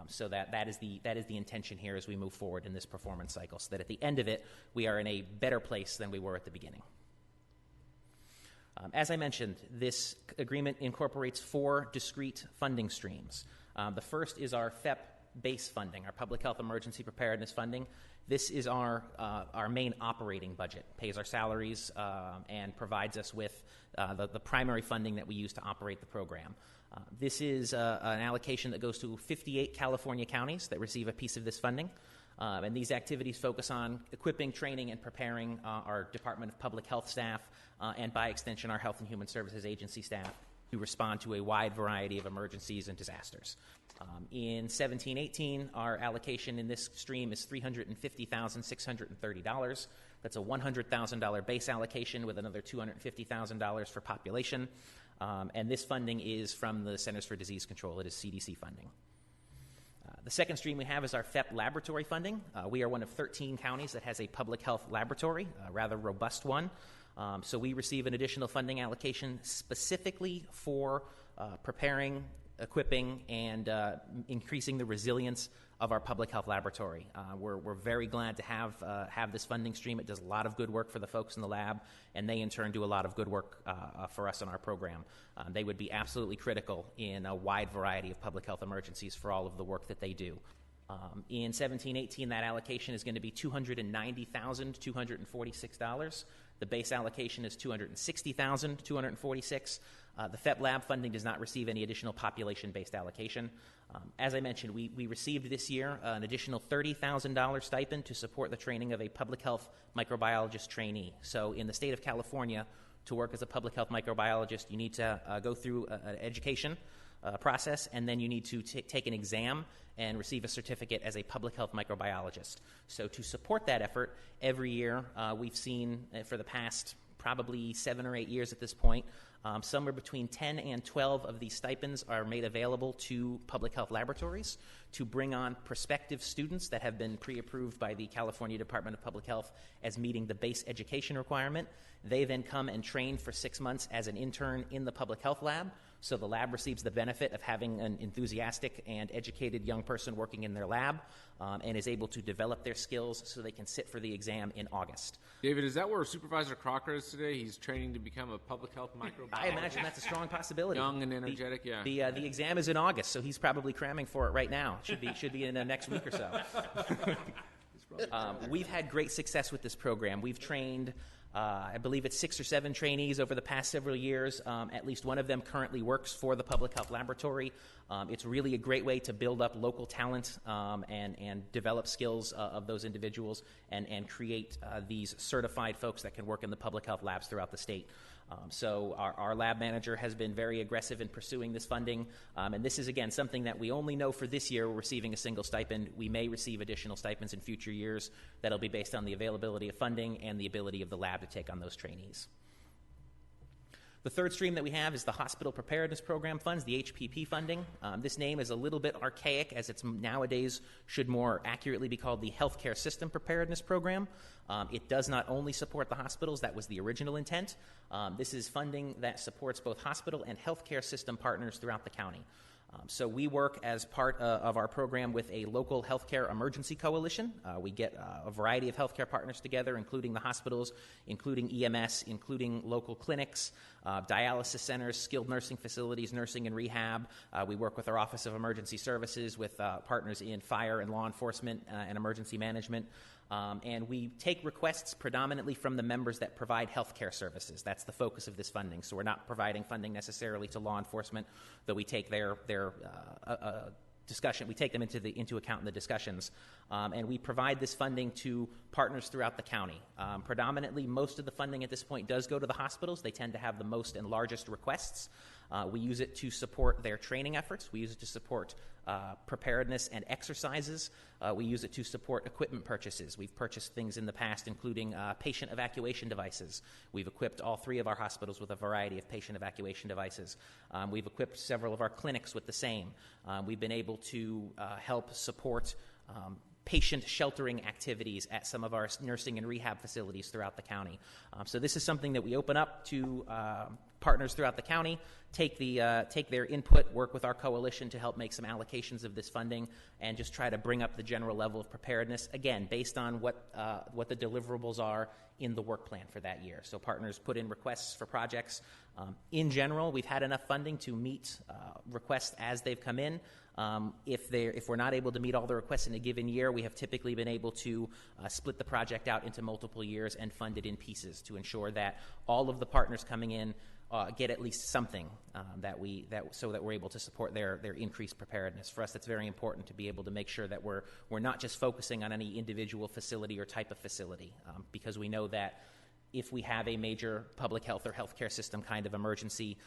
So that is the intention here as we move forward in this performance cycle, so that at the end of it, we are in a better place than we were at the beginning. As I mentioned, this agreement incorporates 4 discrete funding streams. The first is our FEP base funding, our public health emergency preparedness funding. This is our main operating budget, pays our salaries and provides us with the primary funding that we use to operate the program. This is an allocation that goes to 58 California counties that receive a piece of this funding. And these activities focus on equipping, training, and preparing our Department of Public Health staff and, by extension, our Health and Human Services Agency staff to respond to a wide variety of emergencies and disasters. In 17-18, our allocation in this stream is $350,630. That's a $100,000 base allocation with another $250,000 for population. And this funding is from the Centers for Disease Control. It is CDC funding. The second stream we have is our FEP laboratory funding. We are one of 13 counties that has a public health laboratory, a rather robust one. So we receive an additional funding allocation specifically for preparing, equipping, and increasing the resilience of our public health laboratory. We're very glad to have this funding stream. It does a lot of good work for the folks in the lab, and they in turn do a lot of good work for us in our program. They would be absolutely critical in a wide variety of public health emergencies for all of the work that they do. In 17-18, that allocation is going to be $290,246. The base allocation is $260,246. The FEP lab funding does not receive any additional population-based allocation. As I mentioned, we received this year an additional $30,000 stipend to support the training of a public health microbiologist trainee. So in the state of California, to work as a public health microbiologist, you need to go through an education process, and then you need to take an exam and receive a certificate as a public health microbiologist. So to support that effort, every year we've seen for the past probably 7 or 8 years at this point, somewhere between 10 and 12 of these stipends are made available to public health laboratories to bring on prospective students that have been pre-approved by the California Department of Public Health as meeting the base education requirement. They then come and train for 6 months as an intern in the public health lab. So the lab receives the benefit of having an enthusiastic and educated young person working in their lab and is able to develop their skills so they can sit for the exam in August. David, is that where Supervisor Crocker is today? He's training to become a public health microbiologist. I imagine that's a strong possibility. Young and energetic, yeah. The exam is in August, so he's probably cramming for it right now. Should be in the next week or so. We've had great success with this program. We've trained, I believe it's 6 or 7 trainees over the past several years. At least one of them currently works for the Public Health Laboratory. It's really a great way to build up local talent and develop skills of those individuals and create these certified folks that can work in the public health labs throughout the state. So our lab manager has been very aggressive in pursuing this funding, and this is, again, something that we only know for this year we're receiving a single stipend. We may receive additional stipends in future years. That'll be based on the availability of funding and the ability of the lab to take on those trainees. The third stream that we have is the Hospital Preparedness Program funds, the HPP funding. This name is a little bit archaic, as it's nowadays should more accurately be called the Healthcare System Preparedness Program. It does not only support the hospitals, that was the original intent. This is funding that supports both hospital and healthcare system partners throughout the county. So we work as part of our program with a local healthcare emergency coalition. We get a variety of healthcare partners together, including the hospitals, including EMS, including local clinics, dialysis centers, skilled nursing facilities, nursing and rehab. We work with our Office of Emergency Services, with partners in fire and law enforcement and emergency management. And we take requests predominantly from the members that provide health care services. That's the focus of this funding. So we're not providing funding necessarily to law enforcement, though we take their discussion. We take them into account in the discussions. And we provide this funding to partners throughout the county. Predominantly, most of the funding at this point does go to the hospitals. They tend to have the most and largest requests. We use it to support their training efforts. We use it to support preparedness and exercises. We use it to support equipment purchases. We've purchased things in the past, including patient evacuation devices. We've equipped all 3 of our hospitals with a variety of patient evacuation devices. We've equipped several of our clinics with the same. We've been able to help support patient sheltering activities at some of our nursing and rehab facilities throughout the county. So this is something that we open up to partners throughout the county take their input, work with our coalition to help make some allocations of this funding, and just try to bring up the general level of preparedness, again, based on what the deliverables are in the work plan for that year. So partners put in requests for projects. In general, we've had enough funding to meet requests as they've come in. If we're not able to meet all the requests in a given year, we have typically been able to split the project out into multiple years and fund it in pieces to ensure that all of the partners coming in get at least something so that we're able to support their increased preparedness. For us, that's very important to be able to make sure that we're not just focusing on any individual facility or type of facility, because we know that if we have a major public health or healthcare system kind of emergency,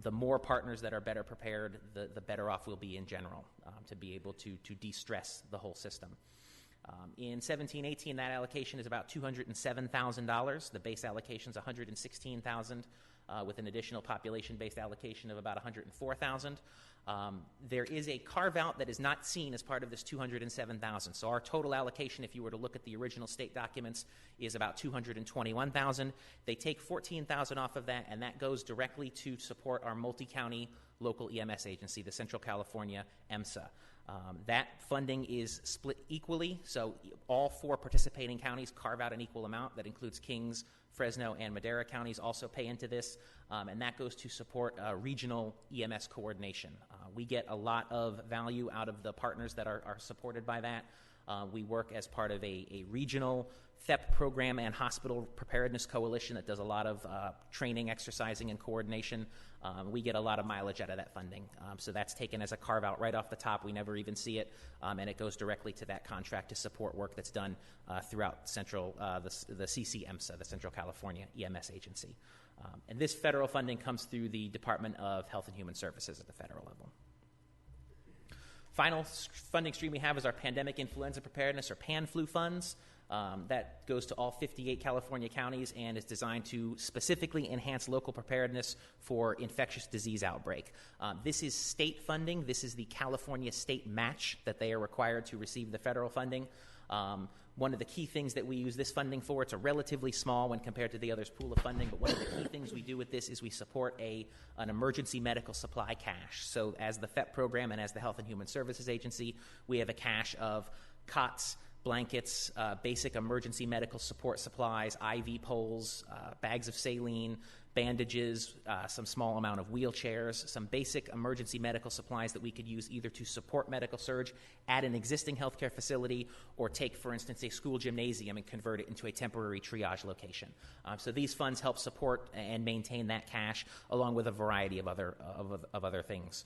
the more partners that are better prepared, the better off we'll be in general to be able to de-stress the whole system. In 17-18, that allocation is about $207,000. The base allocation is $116,000, with an additional population-based allocation of about $104,000. There is a carve-out that is not seen as part of this $207,000. So our total allocation, if you were to look at the original state documents, is about $221,000. They take $14,000 off of that, and that goes directly to support our multi-county local EMS agency, the Central California EMSA. That funding is split equally, so all 4 participating counties carve out an equal amount. That includes Kings, Fresno, and Madera counties also pay into this, and that goes to support regional EMS coordination. We get a lot of value out of the partners that are supported by that. We work as part of a regional THEP program and hospital preparedness coalition that does a lot of training, exercising, and coordination. We get a lot of mileage out of that funding. So that's taken as a carve-out right off the top. We never even see it, and it goes directly to that contract to support work that's done throughout the CCEMSA, the Central California EMS agency. And this federal funding comes through the Department of Health and Human Services at the federal level. Final funding stream we have is our Pandemic Influenza Preparedness, or PAN-FLU funds. That goes to all 58 California counties and is designed to specifically enhance local preparedness for infectious disease outbreak. This is state funding. This is the California state match that they are required to receive the federal funding. One of the key things that we use this funding for, it's a relatively small when compared to the others pool of funding, but one of the key things we do with this is we support an emergency medical supply cache. So as the FEP program and as the Health and Human Services Agency, we have a cache of cots, blankets, basic emergency medical support supplies, IV poles, bags of saline, bandages, some small amount of wheelchairs, some basic emergency medical supplies that we could use either to support medical surge at an existing healthcare facility or take, for instance, a school gymnasium and convert it into a temporary triage location. So these funds help support and maintain that cache along with a variety of other things.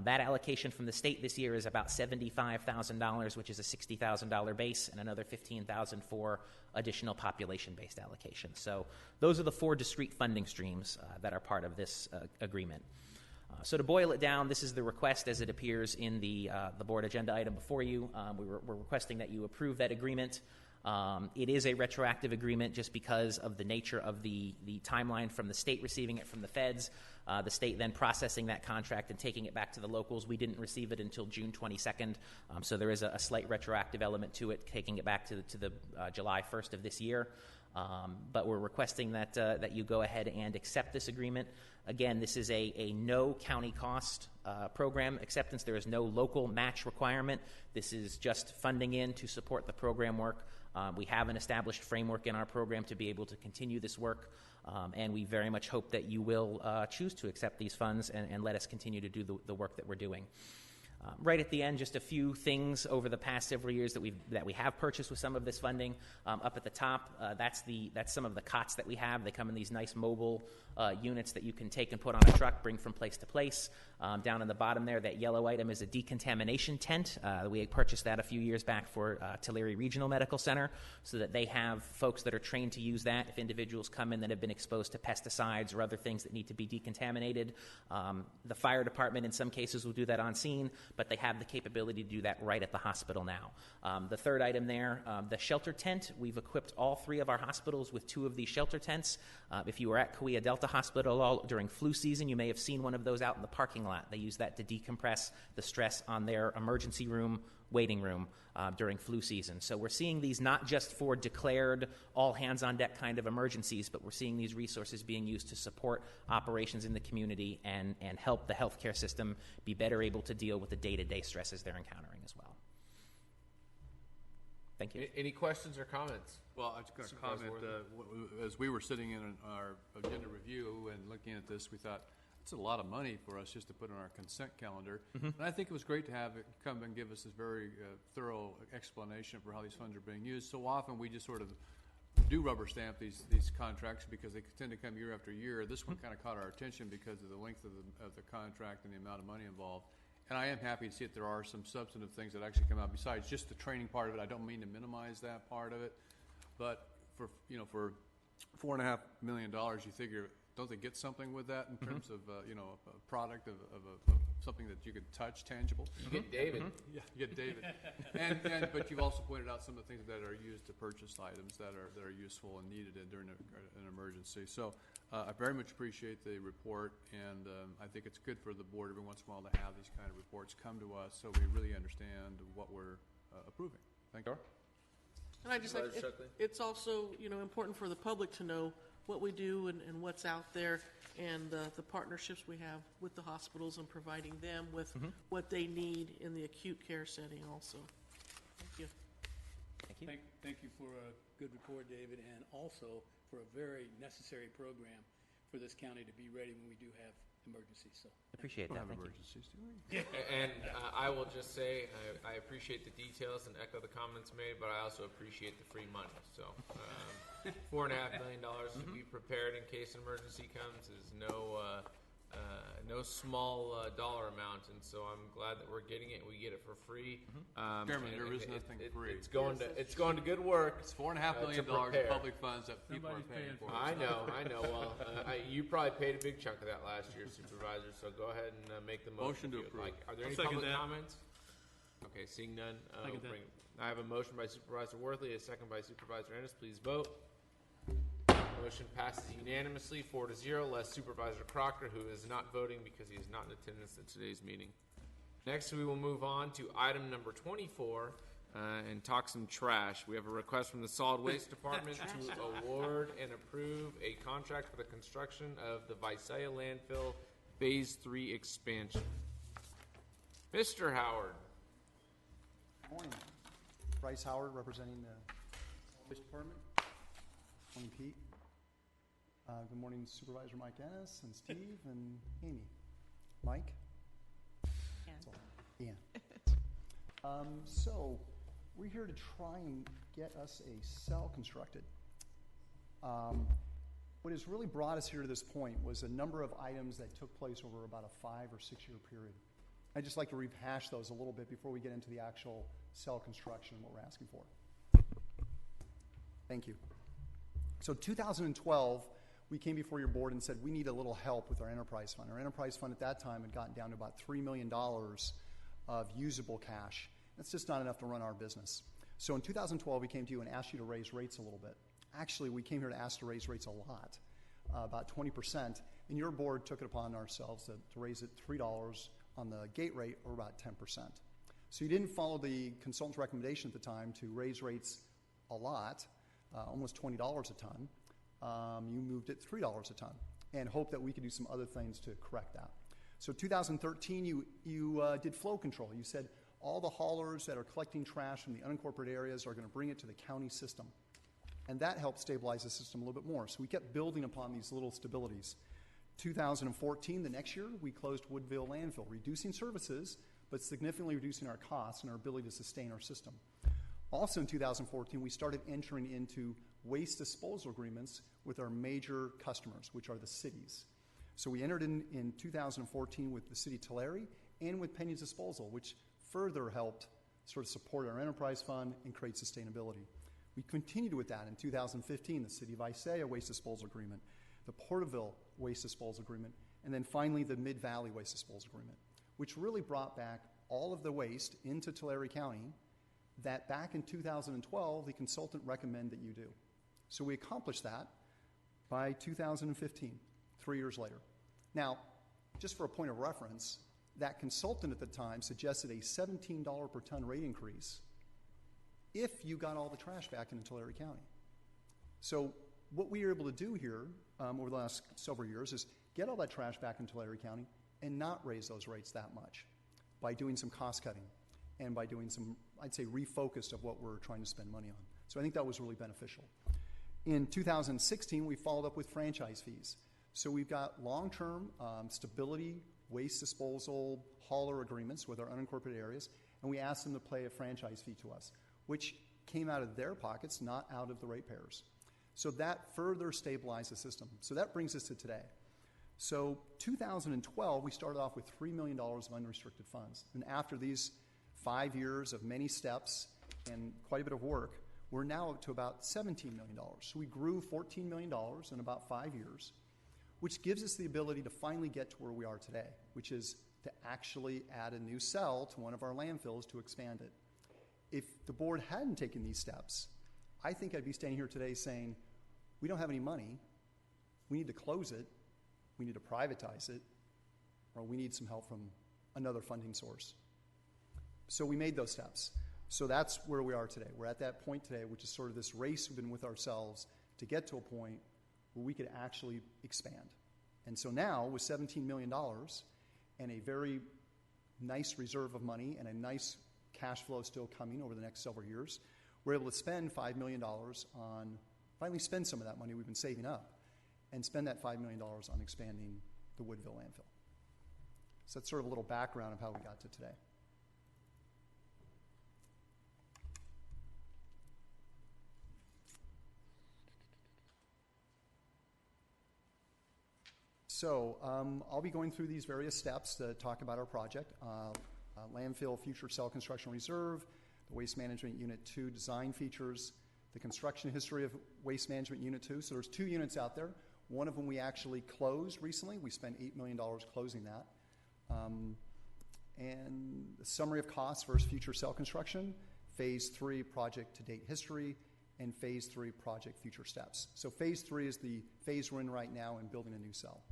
That allocation from the state this year is about $75,000, which is a $60,000 base, and another $15,000 for additional population-based allocation. So those are the 4 discrete funding streams that are part of this agreement. So to boil it down, this is the request as it appears in the board agenda item before you. We're requesting that you approve that agreement. It is a retroactive agreement just because of the nature of the timeline from the state receiving it from the feds, the state then processing that contract and taking it back to the locals. We didn't receive it until June 22nd, so there is a slight retroactive element to it, taking it back to the July 1st of this year. But we're requesting that you go ahead and accept this agreement. Again, this is a no county cost program acceptance. There is no local match requirement. This is just funding in to support the program work. We have an established framework in our program to be able to continue this work, and we very much hope that you will choose to accept these funds and let us continue to do the work that we're doing. Right at the end, just a few things over the past several years that we have purchased with some of this funding. Up at the top, that's some of the cots that we have. They come in these nice mobile units that you can take and put on a truck, bring from place to place. Down in the bottom there, that yellow item is a decontamination tent. We purchased that a few years back for Tulare Regional Medical Center so that they have folks that are trained to use that if individuals come in that have been exposed to pesticides or other things that need to be decontaminated. The fire department in some cases will do that on scene, but they have the capability to do that right at the hospital now. The third item there, the shelter tent. We've equipped all 3 of our hospitals with 2 of these shelter tents. If you were at Cahuilla Delta Hospital during flu season, you may have seen one of those out in the parking lot lot. They use that to decompress the stress on their emergency room, waiting room during flu season. So we're seeing these not just for declared all-hands-on-deck kind of emergencies, but we're seeing these resources being used to support operations in the community and help the healthcare system be better able to deal with the day-to-day stresses they're encountering as well. Thank you. Any questions or comments? Well, I was going to comment, as we were sitting in our agenda review and looking at this, we thought, it's a lot of money for us just to put on our consent calendar. And I think it was great to have it come and give us this very thorough explanation for how these funds are being used. So often we just sort of do rubber stamp these contracts because they tend to come year after year. This one kind of caught our attention because of the length of the contract and the amount of money involved. And I am happy to see that there are some substantive things that actually come out besides just the training part of it. I don't mean to minimize that part of it, but for $4.5 million, you figure, don't they get something with that in terms of a product of something that you could touch, tangible? You get David. Yeah, you get David. But you've also pointed out some of the things that are used to purchase items that are useful and needed during an emergency. So I very much appreciate the report, and I think it's good for the board every once in a while to have these kind of reports come to us so we really understand what we're approving. Thank you. And I just like, it's also, important for the public to know what we do and what's out there, and the partnerships we have with the hospitals and providing them with what they need in the acute care setting also. Thank you. Thank you. Thank you for a good report, David, and also for a very necessary program for this county to be ready when we do have emergencies. So appreciate that. Thank emergencies, do we? And I will just say I appreciate the details and echo the comments made, but I also appreciate the free money. So $4.5 million to be prepared in case an emergency comes is no small dollar amount, and so I'm glad that we're getting it. We get it for free. Chairman, there is nothing free. It's going to good work. It's $4.5 million in public funds that people are paying for. I know. Well, you probably paid a big chunk of that last year, Supervisor. So go ahead and make the motion to approve. Are there any public comments? Okay, seeing none. I have a motion by Supervisor Worthley, a second by Supervisor Ennis. Please vote. Motion passes unanimously, 4-0, less Supervisor Crocker, who is not voting because he is not in attendance at today's meeting. Next, we will move on to item number 24 and talk some trash. We have a request from the Solid Waste Department to award and approve a contract for the construction of the Visalia Landfill Phase 3 expansion. Mr. Howard. Good morning. Bryce Howard, representing the Waste Department. Good morning, Pete. Good morning, Supervisor Mike Ennis and Steve and Amy. Mike? Ian. So we're here to try and get us a cell constructed. What has really brought us here to this point was a number of items that took place over about a 5 or 6 year period. I'd just like to rehash those a little bit before we get into the actual cell construction and what we're asking for. Thank you. So 2012, we came before your board and said we need a little help with our enterprise fund. Our enterprise fund at that time had gotten down to about $3 million of usable cash. That's just not enough to run our business. So in 2012, we came to you and asked you to raise rates a little bit. Actually, we came here to ask to raise rates a lot, about 20%, and your board took it upon ourselves to raise it $3 on the gate rate, or about 10%. So you didn't follow the consultant's recommendation at the time to raise rates a lot, almost $20 a ton. You moved it $3 a ton and hoped that we could do some other things to correct that. So 2013, you did flow control. You said all the haulers that are collecting trash from the unincorporated areas are going to bring it to the county system. And that helped stabilize the system a little bit more. So we kept building upon these little stabilities. 2014, the next year, we closed Woodville Landfill, reducing services, but significantly reducing our costs and our ability to sustain our system. Also in 2014, we started entering into waste disposal agreements with our major customers, which are the cities. So we entered in 2014 with the city of Tulare and with Penny's Disposal, which further helped sort of support our enterprise fund and create sustainability. We continued with that in 2015, the city of Visalia waste disposal agreement, the Porterville waste disposal agreement, and then finally the Mid-Valley waste disposal agreement, which really brought back all of the waste into Tulare County that back in 2012, the consultant recommended that you do. So we accomplished that by 2015, 3 years later. Now, just for a point of reference, that consultant at the time suggested a $17 per ton rate increase if you got all the trash back into Tulare County. So what we were able to do here over the last several years is get all that trash back in Tulare County and not raise those rates that much by doing some cost cutting and by doing some, I'd say, refocused of what we're trying to spend money on. So I think that was really beneficial. In 2016, we followed up with franchise fees. So we've got long-term stability waste disposal hauler agreements with our unincorporated areas, and we asked them to pay a franchise fee to us, which came out of their pockets, not out of the ratepayers. So that further stabilized the system. So that brings us to today. So 2012, we started off with $3 million of unrestricted funds. And after these 5 years of many steps and quite a bit of work, we're now up to about $17 million. So we grew $14 million in about 5 years, which gives us the ability to finally get to where we are today, which is to actually add a new cell to one of our landfills to expand it. If the board hadn't taken these steps, I think I'd be standing here today saying, we don't have any money, we need to close it, we need to privatize it, or we need some help from another funding source. So we made those steps. So that's where we are today. We're at that point today, which is sort of this race we've been with ourselves to get to a point where we could actually expand. And so now, with $17 million and a very nice reserve of money and a nice cash flow still coming over the next several years, we're able to spend $5 million on, finally spend some of that money we've been saving up, and spend that $5 million on expanding the Woodville landfill. So that's sort of a little background of how we got to today. So I'll be going through these various steps to talk about our project. Landfill Future Cell Construction Reserve, the Waste Management Unit 2 design features, the construction history of Waste Management Unit 2. So there's 2 units out there. One of them we actually closed recently. We spent $8 million closing that. And the summary of costs versus future cell construction, Phase 3 project to date history, and Phase 3 project future steps. So Phase 3 is the phase we're in right now in building a new cell.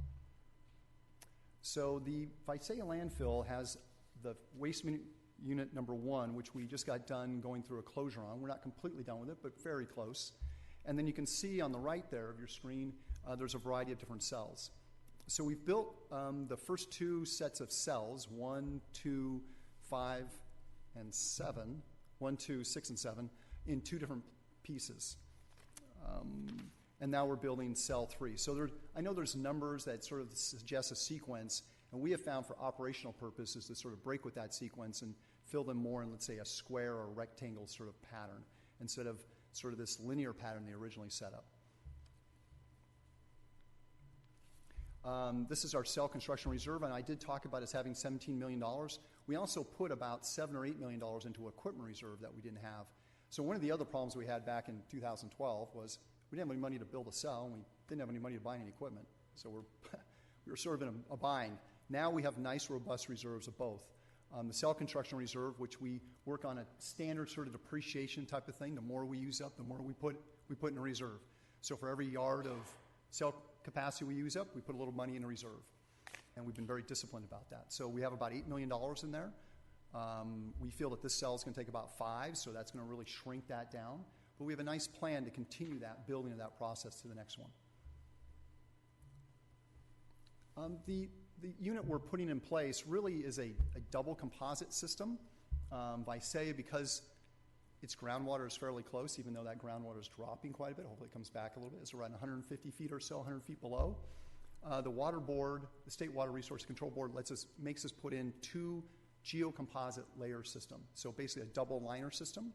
So the Visalia landfill has the waste unit number 1, which we just got done going through a closure on. We're not completely done with it, but very close. And then you can see on the right there of your screen, there's a variety of different cells. So we've built the first 2 sets of cells, 1, 2, 5, and 7, 1, 2, 6, and 7, in 2 different pieces. And now we're building cell 3. So I know there's numbers that sort of suggest a sequence, and we have found for operational purposes to sort of break with that sequence and fill them more in, let's say, a square or rectangle sort of pattern instead of sort of this linear pattern they originally set up. This is our cell construction reserve, and I did talk about us having $17 million. We also put about $7 or $8 million into equipment reserve that we didn't have. So one of the other problems we had back in 2012 was we didn't have any money to build a cell, and we didn't have any money to buy any equipment. So we were sort of in a bind. Now we have nice, robust reserves of both. The cell construction reserve, which we work on a standard sort of depreciation type of thing. The more we use up, the more we put in a reserve. So for every yard of cell capacity we use up, we put a little money in a reserve. And we've been very disciplined about that. So we have about $8 million in there. We feel that this cell is going to take about 5, so that's going to really shrink that down. But we have a nice plan to continue that building of that process to the next one. The unit we're putting in place really is a double composite system. Visalia, because its groundwater is fairly close, even though that groundwater is dropping quite a bit, hopefully it comes back a little bit. It's around 150 feet or so, 100 feet below. The water board, the State Water Resource Control Board, makes us put in 2 geocomposite layer system. So basically a double liner system.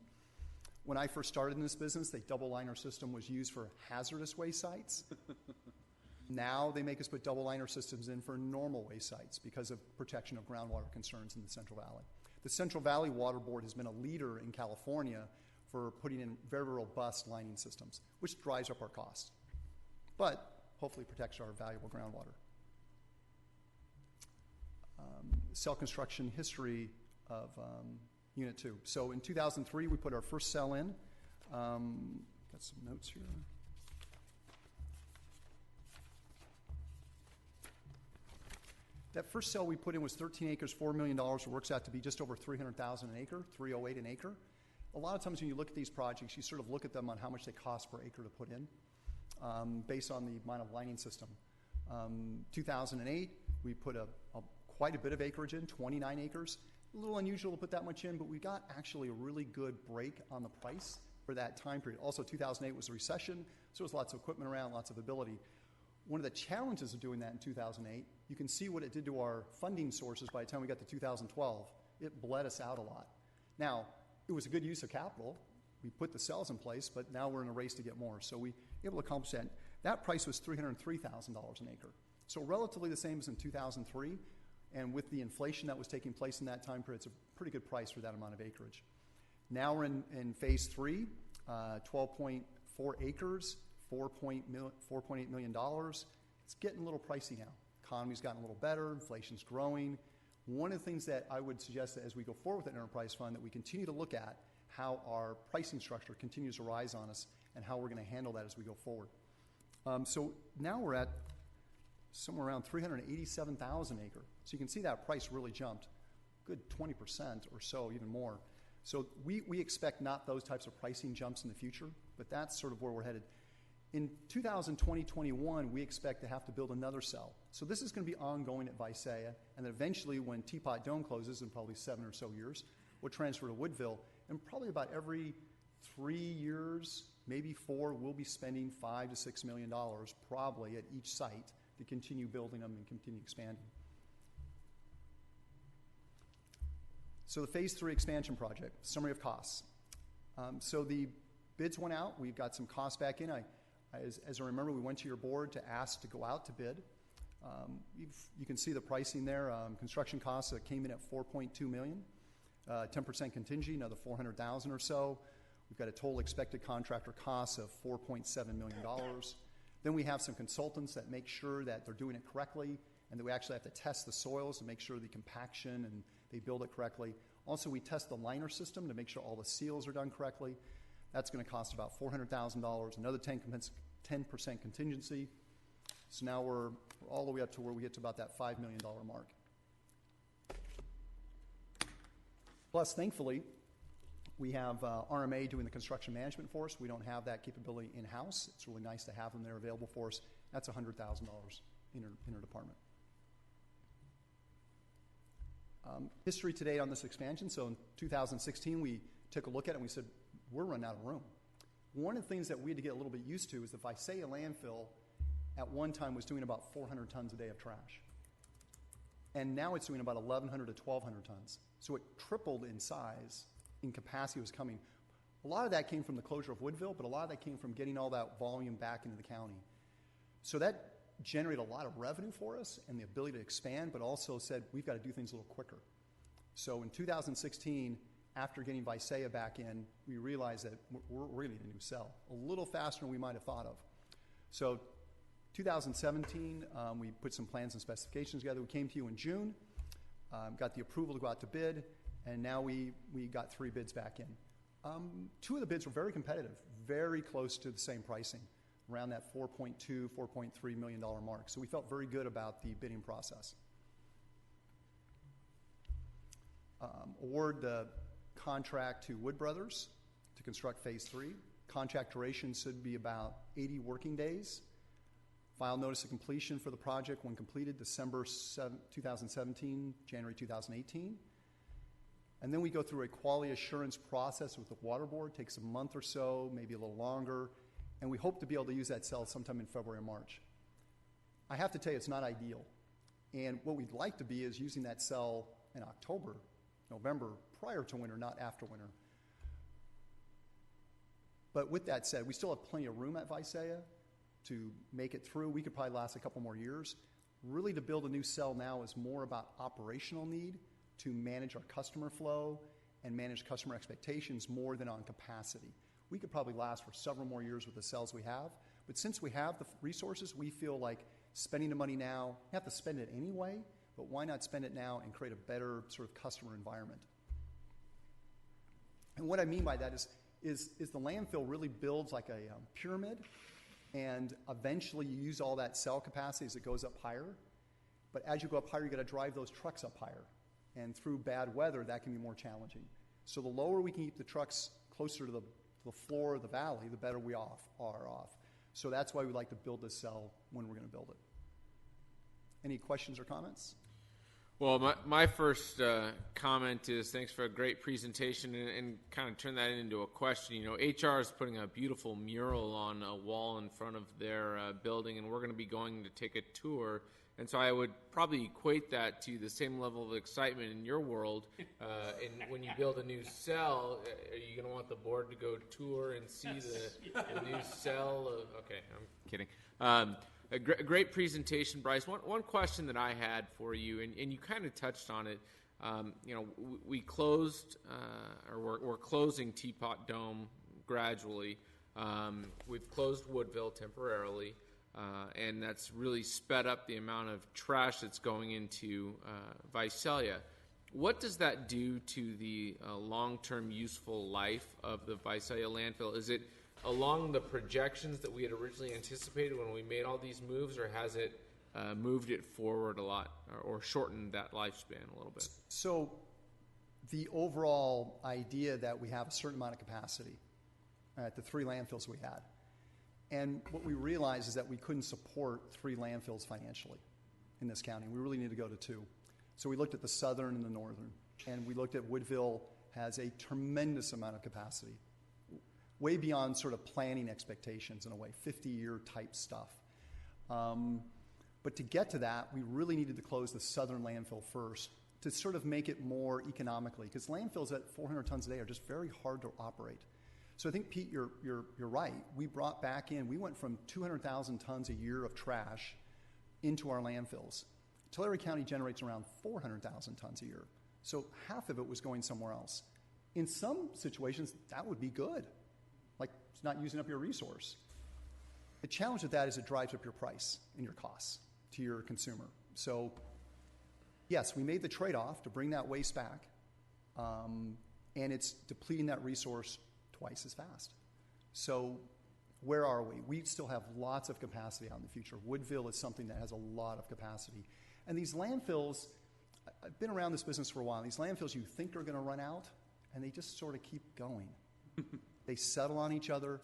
When I first started in this business, the double liner system was used for hazardous waste sites. Now they make us put double liner systems in for normal waste sites because of protection of groundwater concerns in the Central Valley. The Central Valley Water Board has been a leader in California for putting in very robust lining systems, which drives up our costs, but hopefully protects our valuable groundwater. Cell construction history of Unit 2. So in 2003, we put our first cell in. Got some notes here. That first cell we put in was 13 acres, $4 million. It works out to be just over $300,000 an acre, $308 an acre. A lot of times when you look at these projects, you sort of look at them on how much they cost per acre to put in, based on the amount of lining system. 2008, we put quite a bit of acreage in, 29 acres. A little unusual to put that much in, but we got actually a really good break on the price for that time period. Also, 2008 was a recession, so there was lots of equipment around, lots of ability. One of the challenges of doing that in 2008, you can see what it did to our funding sources by the time we got to 2012. It bled us out a lot. Now, it was a good use of capital. We put the cells in place, but now we're in a race to get more. So we were able to accomplish that. That price was $303,000 an acre. So relatively the same as in 2003. And with the inflation that was taking place in that time period, it's a pretty good price for that amount of acreage. Now we're in phase 3, 12.4 acres, $4.8 million. It's getting a little pricey now. Economy's gotten a little better, inflation's growing. One of the things that I would suggest that as we go forward with that enterprise fund, that we continue to look at how our pricing structure continues to rise on us and how we're going to handle that as we go forward. So now we're at somewhere around $387,000 an acre. So you can see that price really jumped, good 20% or so, even more. So we expect not those types of pricing jumps in the future, but that's sort of where we're headed. In 2020-21, we expect to have to build another cell. So this is going to be ongoing at Visalia, and then eventually when Teapot Dome closes in probably 7 or so years, we'll transfer to Woodville, and probably about every 3 years, maybe 4, we'll be spending $5 to $6 million probably at each site to continue building them and continue expanding. So the Phase 3 expansion project, summary of costs. So the bids went out. We've got some costs back in. As I remember, we went to your board to ask to go out to bid. You can see the pricing there. Construction costs came in at $4.2 million. 10% contingency, another $400,000 or so. We've got a total expected contractor cost of $4.7 million. Then we have some consultants that make sure that they're doing it correctly, and that we actually have to test the soils to make sure the compaction and they build it correctly. Also, we test the liner system to make sure all the seals are done correctly. That's going to cost about $400,000, another 10% contingency. So now we're all the way up to where we get to about that $5 million mark. Plus, thankfully, we have RMA doing the construction management for us. We don't have that capability in-house. It's really nice to have them there available for us. That's $100,000 interdepartment. History to date on this expansion. So in 2016, we took a look at it and we said, we're running out of room. One of the things that we had to get a little bit used to is the Visalia landfill at one time was doing about 400 tons a day of trash. And now it's doing about 1,100 to 1,200 tons. So it tripled in size, in capacity was coming. A lot of that came from the closure of Woodville, but a lot of that came from getting all that volume back into the county. So that generated a lot of revenue for us and the ability to expand, but also said we've got to do things a little quicker. So in 2016, after getting Visalia back in, we realized that we're really in a new cell, a little faster than we might have thought of. So 2017, we put some plans and specifications together. We came to you in June, got the approval to go out to bid, and now we got 3 bids back in. 2 of the bids were very competitive, very close to the same pricing, around that $4.2, $4.3 million mark. So we felt very good about the bidding process. Award the contract to Wood Brothers to construct Phase 3. Contract duration should be about 80 working days. File notice of completion for the project when completed December 2017, January 2018. And then we go through a quality assurance process with the water board. Takes a month or so, maybe a little longer. And we hope to be able to use that cell sometime in February or March. I have to tell you, it's not ideal. And what we'd like to be is using that cell in October, November, prior to winter, not after winter. But with that said, we still have plenty of room at Visalia to make it through. We could probably last a couple more years. Really, to build a new cell now is more about operational need to manage our customer flow and manage customer expectations more than on capacity. We could probably last for several more years with the cells we have. But since we have the resources, we feel like spending the money now, you have to spend it anyway, but why not spend it now and create a better sort of customer environment? And what I mean by that is the landfill really builds like a pyramid, and eventually you use all that cell capacity as it goes up higher. But as you go up higher, you got to drive those trucks up higher. And through bad weather, that can be more challenging. So the lower we can keep the trucks closer to the floor of the valley, the better we are off. So that's why we like to build this cell when we're going to build it. Any questions or comments? Well, my first comment is thanks for a great presentation, and kind of turn that into a question. You know, HR is putting a beautiful mural on a wall in front of their building, and we're going to be going to take a tour. And so I would probably equate that to the same level of excitement in your world. And when you build a new cell, are you going to want the board to go tour and see the new cell? Okay, I'm kidding. A great presentation, Bryce. One question that I had for you, and you kind of touched on it. You know, we closed, or we're closing Teapot Dome gradually. We've closed Woodville temporarily. And that's really sped up the amount of trash that's going into Visalia. What does that do to the long-term useful life of the Visalia landfill? Is it along the projections that we had originally anticipated when we made all these moves, or has it moved it forward a lot, or shortened that lifespan a little bit? So the overall idea that we have a certain amount of capacity at the 3 landfills we had. And what we realized is that we couldn't support 3 landfills financially in this county. We really need to go to 2. So we looked at the southern and the northern, and we looked at Woodville has a tremendous amount of capacity, way beyond sort of planning expectations in a way, 50-year type stuff. But to get to that, we really needed to close the southern landfill first to sort of make it more economically, because landfills at 400 tons a day are just very hard to operate. So I think, Pete, you're right. We brought back in, we went from 200,000 tons a year of trash into our landfills. Tulare County generates around 400,000 tons a year. So half of it was going somewhere else. In some situations, that would be good. Like, it's not using up your resource. The challenge with that is it drives up your price and your costs to your consumer. So, yes, we made the trade-off to bring that waste back, and it's depleting that resource twice as fast. So where are we? We still have lots of capacity out in the future. Woodville is something that has a lot of capacity. And these landfills, I've been around this business for a while. These landfills you think are going to run out, and they just sort of keep going. They settle on each other.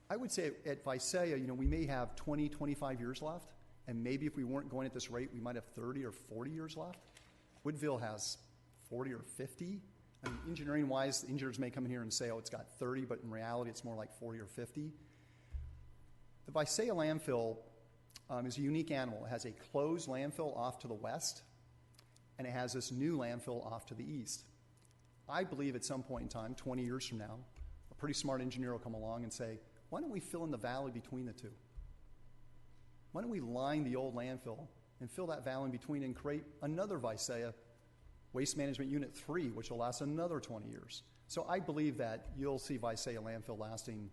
I would say at Visalia, you know, we may have 20, 25 years left, and maybe if we weren't going at this rate, we might have 30 or 40 years left. Woodville has 40 or 50. I mean, engineering-wise, the engineers may come in here and say, oh, it's got 30, but in reality, it's more like 40 or 50. The Visalia landfill is a unique animal. It has a closed landfill off to the west, and it has this new landfill off to the east. I believe at some point in time, 20 years from now, a pretty smart engineer will come along and say, why don't we fill in the valley between the two? Why don't we line the old landfill and fill that valley in between and create another Visalia Waste Management Unit 3, which will last another 20 years. So I believe that you'll see Visalia landfill lasting,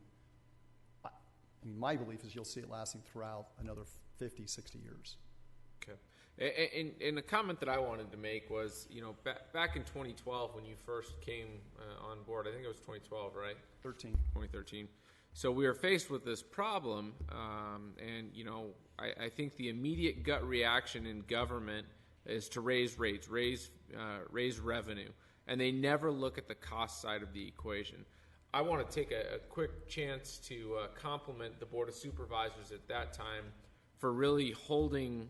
I mean, my belief is you'll see it lasting throughout another 50, 60 years. Okay. And a comment that I wanted to make was, you know, back in 2012 when you first came on board, I think it was 2012, right? 2013. So we were faced with this problem, and, you know, I think the immediate gut reaction in government is to raise rates, raise revenue, and they never look at the cost side of the equation. I want to take a quick chance to compliment the Board of Supervisors at that time for really holding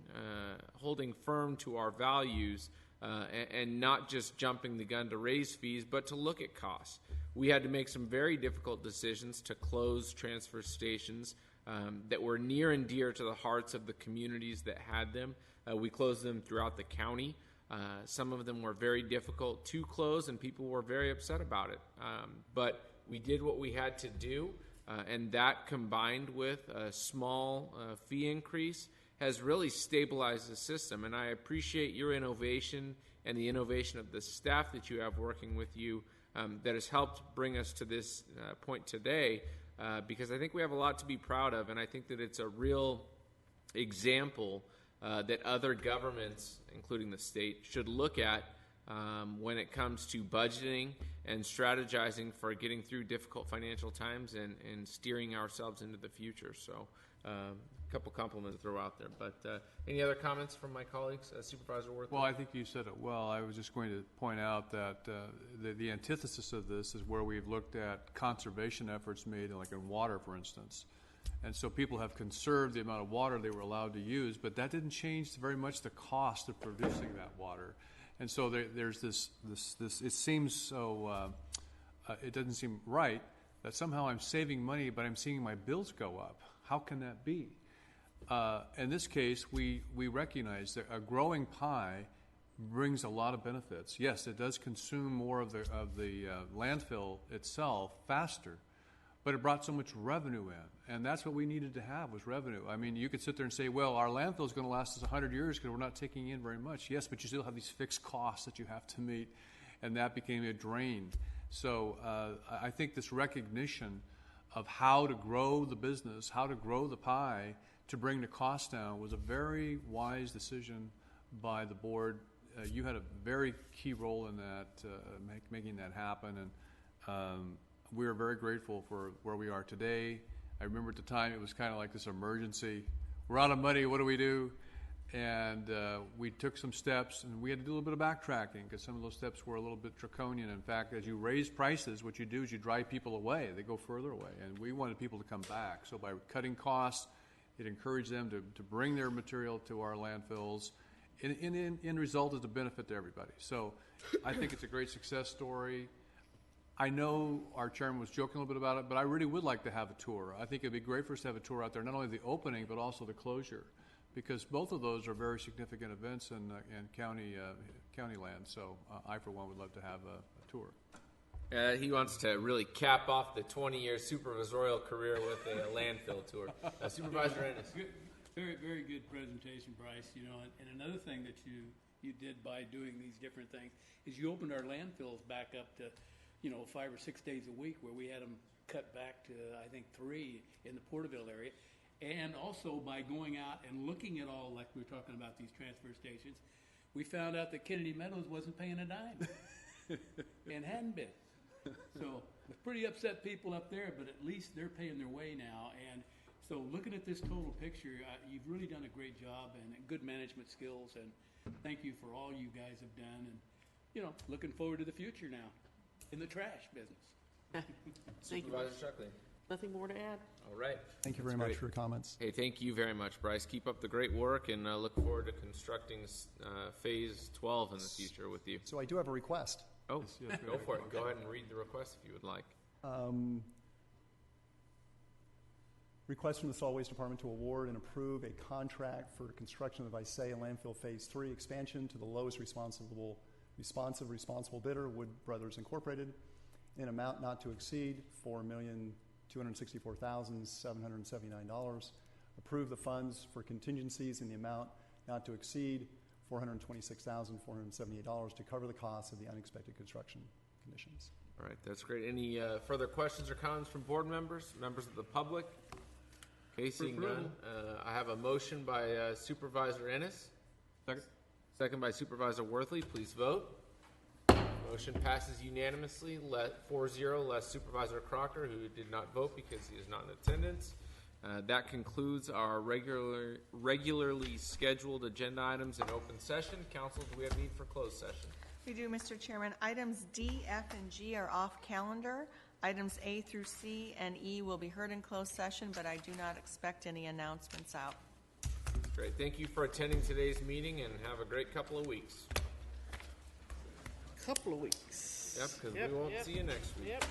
firm to our values and not just jumping the gun to raise fees, but to look at costs. We had to make some very difficult decisions to close transfer stations that were near and dear to the hearts of the communities that had them. We closed them throughout the county. Some of them were very difficult to close, and people were very upset about it. But we did what we had to do, and that combined with a small fee increase has really stabilized the system. And I appreciate your innovation and the innovation of the staff that you have working with you that has helped bring us to this point today, because I think we have a lot to be proud of, and I think that it's a real example that other governments, including the state, should look at when it comes to budgeting and strategizing for getting through difficult financial times and steering ourselves into the future. So couple compliments to throw out there. But any other comments from my colleagues, Supervisor Worthley? Well, I think you said it well. I was just going to point out that the antithesis of this is where we've looked at conservation efforts made, like in water, for instance. And so people have conserved the amount of water they were allowed to use, but that didn't change very much the cost of producing that water. And so there's this it seems so, it doesn't seem right that somehow I'm saving money, but I'm seeing my bills go up. How can that be? In this case, we recognize that a growing pie brings a lot of benefits. Yes, it does consume more of the landfill itself faster, but it brought so much revenue in, and that's what we needed to have, was revenue. I mean, you could sit there and say, well, our landfill is going to last us 100 years because we're not taking in very much. Yes, but you still have these fixed costs that you have to meet, and that became a drain. So I think this recognition of how to grow the business, how to grow the pie to bring the cost down was a very wise decision by the board. You had a very key role in that, making that happen, and we are very grateful for where we are today. I remember at the time it was kind of like this emergency. We're out of money, what do we do? And we took some steps, and we had to do a little bit of backtracking because some of those steps were a little bit draconian. In fact, as you raise prices, what you do is you drive people away. They go further away, and we wanted people to come back. So by cutting costs, it encouraged them to bring their material to our landfills. In result, is a benefit to everybody. So I think it's a great success story. I know our chairman was joking a little bit about it, but I really would like to have a tour. I think it'd be great for us to have a tour out there, not only the opening, but also the closure, because both of those are very significant events in county land. So I, for one, would love to have a tour. He wants to really cap off the 20-year supervisorial career with a landfill tour. Supervisor Ennis. Very, very good presentation, Bryce. You know, and another thing that you did by doing these different things is you opened our landfills back up to, 5 or 6 days a week, where we had them cut back to, I think, 3 in the Porterville area. And also by going out and looking at all, like we were talking about these transfer stations, we found out that Kennedy Meadows wasn't paying a dime and hadn't been. So it's pretty upset people up there, but at least they're paying their way now. And so looking at this total picture, you've really done a great job and good management skills. And thank you for all you guys have done. And, looking forward to the future now in the trash business. Supervisor Shuckley. Nothing more to add? All right. Thank you very much for your comments. Hey, thank you very much, Bryce. Keep up the great work, and look forward to constructing Phase 12 in the future with you. So I do have a request. Oh, yes, go for it. Go ahead and read the request if you would like. Request from the Solid Waste Department to award and approve a contract for construction of Visay Landfill Phase 3 expansion to the lowest responsive bidder, Wood Brothers Incorporated, in amount not to exceed $4,264,779. Approve the funds for contingencies in the amount not to exceed $426,478 to cover the costs of the unexpected construction conditions. All right, that's great. Any further questions or comments from board members, members of the public? Okay, seeing none. I have a motion by Supervisor Ennis. Second. Second by Supervisor Worthley. Please vote. Motion passes unanimously, 4-0, less Supervisor Crocker, who did not vote because he is not in attendance. That concludes our regularly scheduled agenda items in open session. Council, do we have need for closed session? We do, Mr. Chairman. Items D, F, and G are off calendar. Items A through C and E will be heard in closed session, but I do not expect any announcements out. Great. Thank you for attending today's meeting, and have a great couple of weeks. Couple of weeks. Yep, because we won't see you next week. Yep.